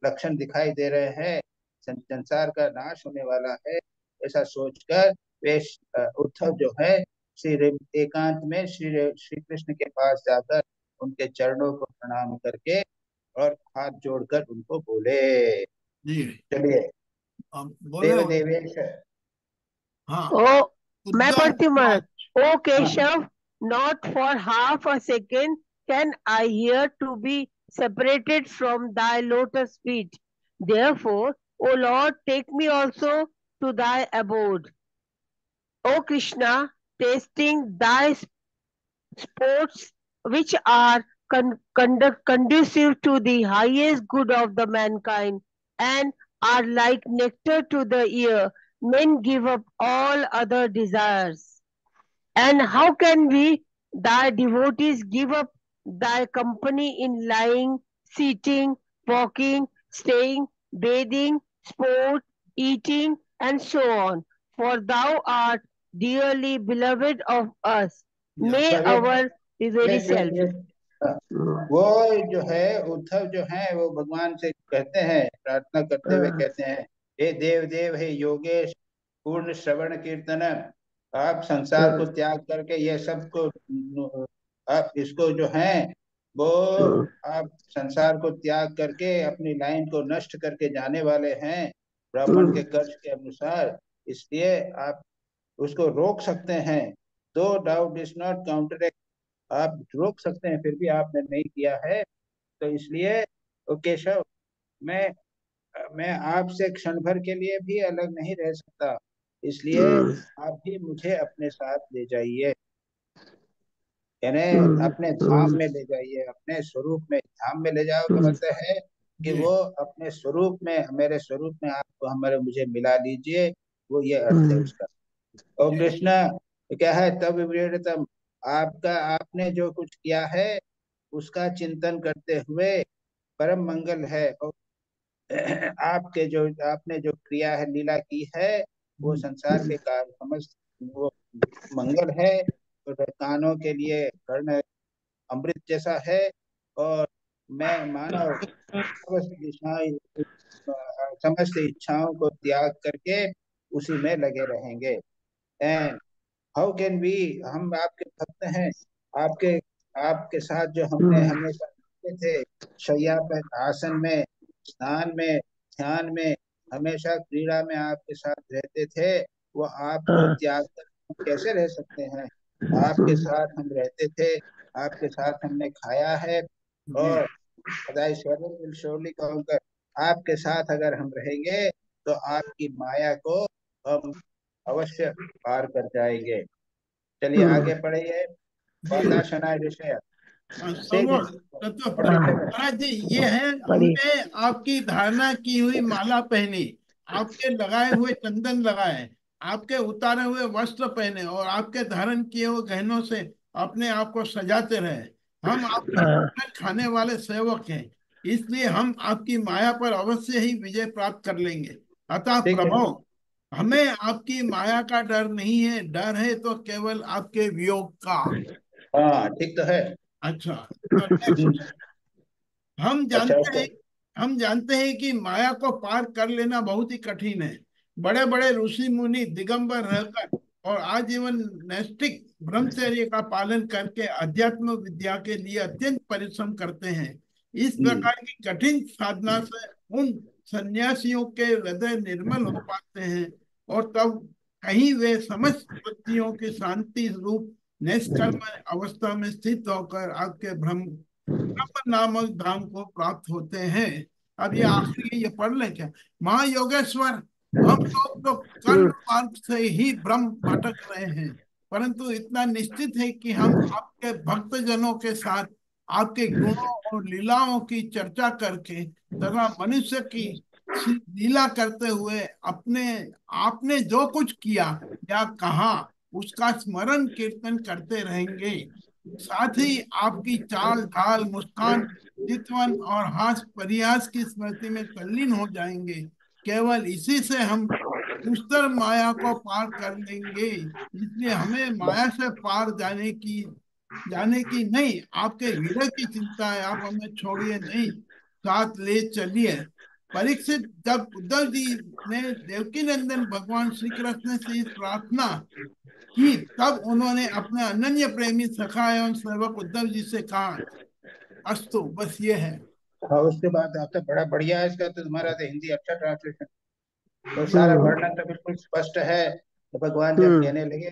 लक्षण दिखाई दे रहे हैं, संसार का नाश होने वाला है, ऐसा सोचकर वे उद्धव जो है एकांत में श्री कृष्ण के पास जाकर उनके चरणों को प्रणाम करके और हाथ जोड़कर उनको बोले। चलिए देव देवेश। हाँ, मैं पढ़ती हूँ। ओ Keshav, not for half a second can I hear to be separated from thy lotus feet. Therefore, O Lord, take me also to thy abode. O Krishna, tasting thy sports which are conducive to the highest good of the mankind and are like nectar to the ear, men give up all other desires. And how can we, thy devotees, give up thy company in lying, sitting, walking, staying, bathing, sport, eating, and so on? For thou art dearly beloved of us. May our be very self. वो जो है उद्धव जो है वो भगवान से कहते हैं, प्रार्थना करते हुए कहते हैं, हे देव देव, हे योगेश, पूर्ण श्रवण कीर्तन, आप संसार को त्याग करके ये सब को आप इसको जो है वो आप संसार को त्याग करके अपनी लाइन को नष्ट करके जाने वाले हैं ब्राह्मण के कर्ज के अनुसार, इसलिए आप उसको रोक सकते हैं। दो डाउट इज नॉट काउंटरेक्ट, आप रोक सकते हैं, फिर भी आपने नहीं किया है, तो इसलिए केशव मैं आपसे क्षण भर के लिए भी अलग नहीं रह सकता, इसलिए आप भी मुझे अपने साथ ले जाइए, यानी अपने धाम में ले जाइए, अपने स्वरूप में। धाम में ले जाओ का मतलब है कि वो अपने स्वरूप में, मेरे स्वरूप में आपको मुझे मिला लीजिए, वो ये अर्थ है उसका। और कृष्ण क्या है, तब विवृतम, आपने जो कुछ किया है उसका चिंतन करते हुए परम मंगल है, और आपने जो क्रिया है, लीला की है, वो संसार के समस्त वो मंगल है, तो कानों के लिए कर्ण अमृत जैसा है, और मैं मानव समस्त इच्छाओं को त्याग करके उसी में लगे रहेंगे। एंड हाउ कैन वी, हम आपके भक्त हैं, आपके साथ जो हमने हमेशा रहते थे, शैया पर, आसन में, स्नान में, ध्यान में, हमेशा क्रीड़ा में आपके साथ रहते थे, वो आपको त्याग कर हम कैसे रह सकते हैं? आपके साथ हम रहते थे, आपके साथ हमने खाया है, और श्योरली कहूँगा, आपके साथ अगर हम रहेंगे तो आपकी माया को हम अवश्य पार कर जाएंगे। चलिए आगे पढ़िए। विषय महाराज जी, ये है, हमने आपकी धारणा की हुई माला पहनी, आपके लगाए हुए चंदन लगाए, आपके उतारे हुए वस्त्र पहने, और आपके धारण किए हुए गहनों से अपने आप को सजाते रहे। हम आपके खाने वाले सेवक हैं, इसलिए हम आपकी माया पर अवश्य ही विजय प्राप्त कर लेंगे। अतः प्रभु, हमें आपकी माया का डर नहीं है, डर है तो केवल आपके वियोग का। हाँ ठीक तो है। अच्छा, हम जानते हैं हम जानते हैं कि माया को पार कर लेना बहुत ही कठिन है। बड़े बड़े ऋषि मुनि दिगंबर रहकर और आजीवन नैष्ठिक ब्रह्मचर्य का पालन करके अध्यात्म विद्या के लिए अत्यंत परिश्रम करते हैं। इस प्रकार की कठिन साधना से उन सन्यासियों के हृदय निर्मल हो पाते हैं और तब कहीं वे समस्त वृत्तियों की शांति रूप निष्कर्म अवस्था में स्थित होकर आपके ब्रह्म नामक धाम को प्राप्त होते हैं। अब ये आखिरी ये पढ़ ले क्या, महायोगेश्वर, हम लोग तो कर्म मार्ग से ही ब्रह्म भटक रहे हैं, परंतु इतना निश्चित है कि हम आपके भक्त जनों के साथ आपके गुणों और लीलाओं की चर्चा करके तथा मनुष्य की लीला करते हुए अपने आपने जो कुछ किया या कहा उसका स्मरण कीर्तन करते रहेंगे। साथ ही आपकी चाल ढाल मुस्कान चितवन और हास परिहास की स्मृति में तल्लीन हो जाएंगे। केवल इसी से हम दुष्तर माया को पार कर लेंगे। इसलिए हमें माया से पार जाने की नहीं, आपके हृदय की चिंता है। आप हमें छोड़िए नहीं, साथ ले चलिए। परीक्षित, जब उद्धव जी ने देवकी नंदन भगवान श्री कृष्ण से इस प्रार्थना की तब उन्होंने अपने अनन्य प्रेमी सखा एवं सेवक उद्धव जी से कहा, अस्तु, बस ये है। और उसके बाद आपका बड़ा बढ़िया है इसका, तो तुम्हारा तो हिंदी अच्छा ट्रांसलेशन, तो सारा वर्णन तो बिल्कुल स्पष्ट है। तो भगवान जब कहने लगे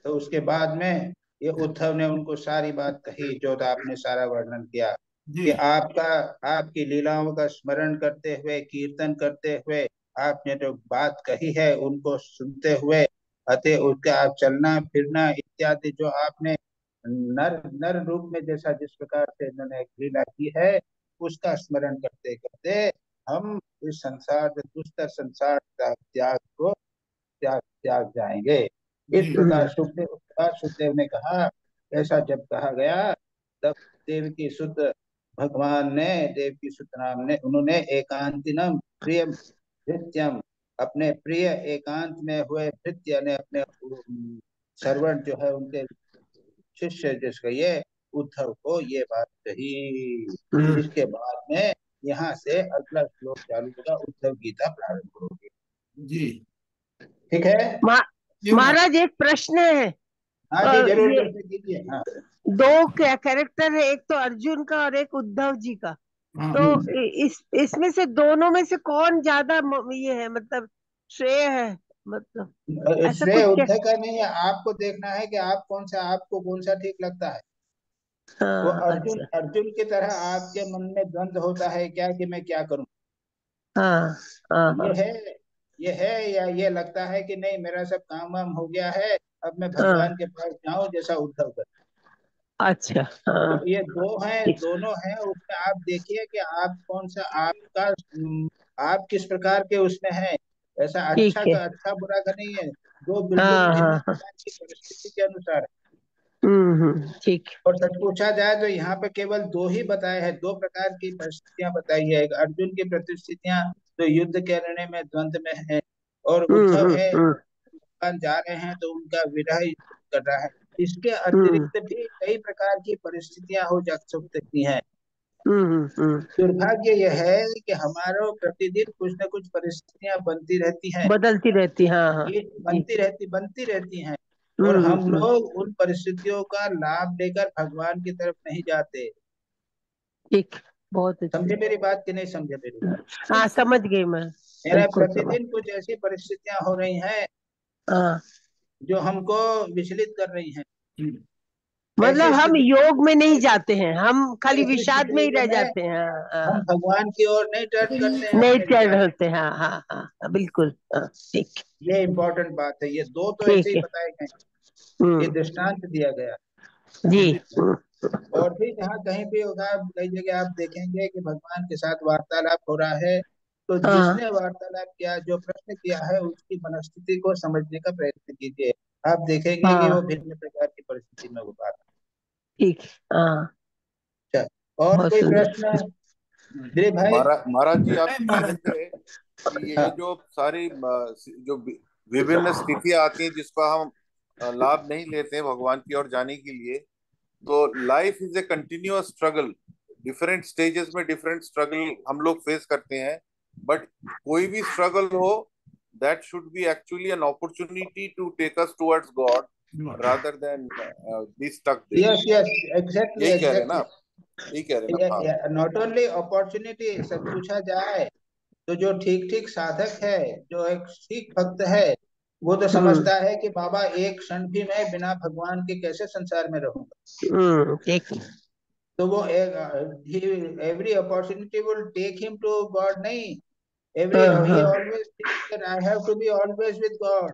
तो उसके बाद में ये उद्धव ने उनको सारी बात कही जो तो आपने सारा वर्णन किया कि आपकी लीलाओं का स्मरण करते हुए कीर्तन करते हुए आपने जो बात कही है उनको सुनते हुए अतः उसका आप चलना फिरना इत्यादि जो आपने नर नर रूप में जैसा जिस प्रकार से इन्होंने लीला की है उसका स्मरण करते करते हम इस संसार दुष्टर संसार त्याग को त्याग जाएंगे। इस प्रकार सुखदेव ने कहा। ऐसा जब कहा गया तब देवकी सुत भगवान ने देवकी सुत नाम ने उन्होंने एकांतिनम प्रिय भृत्यम अपने प्रिय एकांत में हुए भृत्य ने अपने सर्वंट जो है उनके शिष्य जिसका ये उद्धव को ये बात कही। इसके बाद में यहाँ से अगला श्लोक चालू होगा, उद्धव गीता प्रारंभ होगी। जी ठीक है महाराज, एक प्रश्न है। हाँ जी जरूर प्रश्न कीजिए। हाँ दो कैरेक्टर है, एक तो अर्जुन का और एक उद्धव जी का। तो इसमें से दोनों में से कौन ज्यादा ये है, मतलब श्रेय है, मतलब श्रेय उद्धव का नहीं है। आपको देखना है कि आपको कौन सा ठीक लगता है। तो अर्जुन की तरह आपके मन में द्वंद्व होता है क्या कि मैं क्या करूं। ये है या ये लगता है कि नहीं मेरा सब काम वाम हो गया है, अब मैं भगवान के पास जाऊं जैसा उद्धव कर। अच्छा तो ये दो हैं, दोनों हैं। उसमें आप देखिए कि आप कौन सा आप किस प्रकार के उसमें है। ऐसा अच्छा बुरा का नहीं है। दो बिल्कुल भिन्न प्रकार की परिस्थिति के अनुसार है। ठीक। और सच पूछा जाए तो यहाँ पे केवल दो ही बताए हैं, दो प्रकार की परिस्थितियां बताई है। एक अर्जुन की परिस्थितियां तो युद्ध के निर्णय में द्वंद में है, और उद्धव है जा रहे हैं तो उनका विरह कर रहा है। इसके अतिरिक्त भी कई प्रकार की परिस्थितियां हो जा सकती हैं। दुर्भाग्य यह है कि हमारा प्रतिदिन कुछ न कुछ परिस्थितियां बनती रहती हैं, बदलती रहती, हाँ बनती रहती हैं, और हम लोग उन परिस्थितियों का लाभ लेकर भगवान की तरफ नहीं जाते। ठीक, बहुत समझे मेरी बात कि नहीं समझे मेरी बात? हाँ समझ गई मैं। मेरा प्रतिदिन कुछ ऐसी परिस्थितियां हो रही हैं जो हमको विचलित कर रही हैं। मतलब हम योग में नहीं जाते हैं, हम खाली विषाद में ही रह जाते हैं। हम भगवान की ओर नहीं टर्न करते हैं, नहीं टर्न होते हैं। हाँ हाँ बिल्कुल ठीक। ये इम्पोर्टेंट बात है। ये दो तो ऐसे ही बताए गए, ये दृष्टांत दिया गया जी। और भी जहाँ कहीं भी होगा कई जगह आप देखेंगे कि भगवान के साथ वार्तालाप हो रहा है, तो जिसने वार्तालाप किया, जो प्रश्न किया है, उसकी मनस्थिति को समझने का प्रयत्न कीजिए। आप देखेंगे कि वो भिन्न प्रकार की परिस्थिति में उतार। ठीक। और कोई प्रश्न? भाई महाराज जी, आप कह रहे थे कि ये जो सारी जो विभिन्न स्थितियां आती हैं जिसका हम लाभ नहीं लेते हैं भगवान की ओर जाने के लिए, तो life is a continuous struggle different stages में डिफरेंट स्ट्रगल हम लोग फेस करते हैं, बट कोई भी स्ट्रगल हो, that should be actually an opportunity to take us towards God rather than be stuck there. Yes, exactly, यही कह रहे हैं ना exactly. आप? यही कह रहे हैं ना आप? Not only opportunity, सब पूछा जाए तो जो ठीक साधक है, जो एक ठीक भक्त है, वो तो समझता है कि बाबा एक क्षण भी मैं बिना भगवान के कैसे संसार में रहूंगा। तो वो every opportunity will take him to God नहीं, he always thinks that I have to be always with God.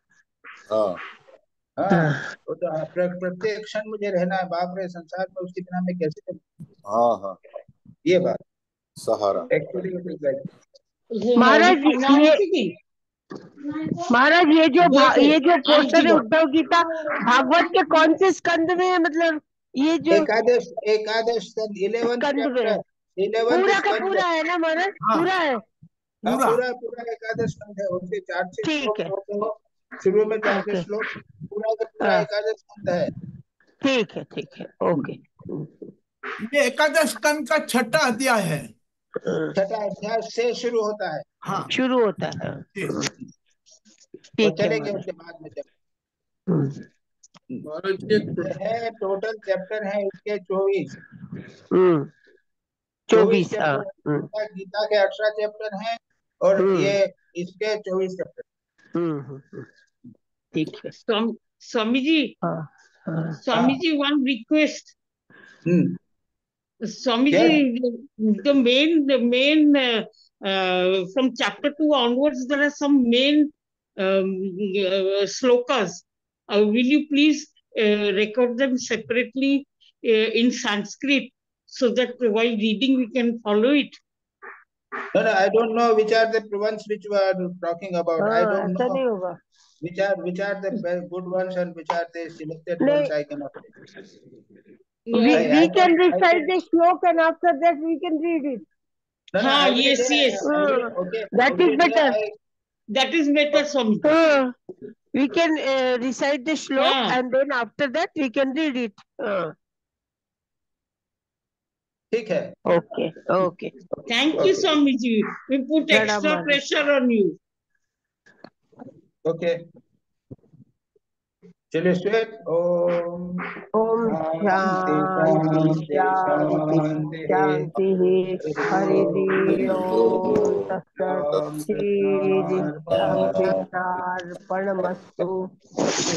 तो प्रत्येक क्षण मुझे रहना है, बाप रे संसार में उसके बिना मैं कैसे करूं? ये बात सहारा महाराज ये जो पोस्टर है उद्धव गीता भागवत के कौन से स्कंद में है? मतलब ये जो एकादश 11th चैप्टर, 11th पूरा है ना महाराज? पूरा है, पूरा एकादश स्कंद है, उसके 4 से ठीक है, शुरू में 4 के श्लोक, पूरा एकादश स्कंद है। ठीक है, ओके। ये एकादश स्कंद का 6वां अध्याय है, 6वां अध्याय से शुरू होता है। हाँ, शुरू होता है, ठीक चलेंगे उसके बाद में है। टोटल चैप्टर है इसके 24 गीता के 18 चैप्टर हैं और ये इसके 24 चैप्टर। ठीक है। Swami ji, one request. Swami ji, the main from chapter 2 onwards, there are some main slokas. Will you please record them separately in Sanskrit so that while reading we can follow it? No, I don't know which are the ones which we are talking about. I don't know which are the good ones and which are the selected ones. I cannot say. We can recite the shlok and after that we can read it. Yes. Okay. That is better. That is better, Swami. We can recite the shlok and then after that we can read it. ठीक है. Okay. Thank you, Swami ji. We put extra pressure on you. Okay. चलिए श्वेत। ओम शांति। हरि ओम तत्सत्। श्री अर्पणमस्तु।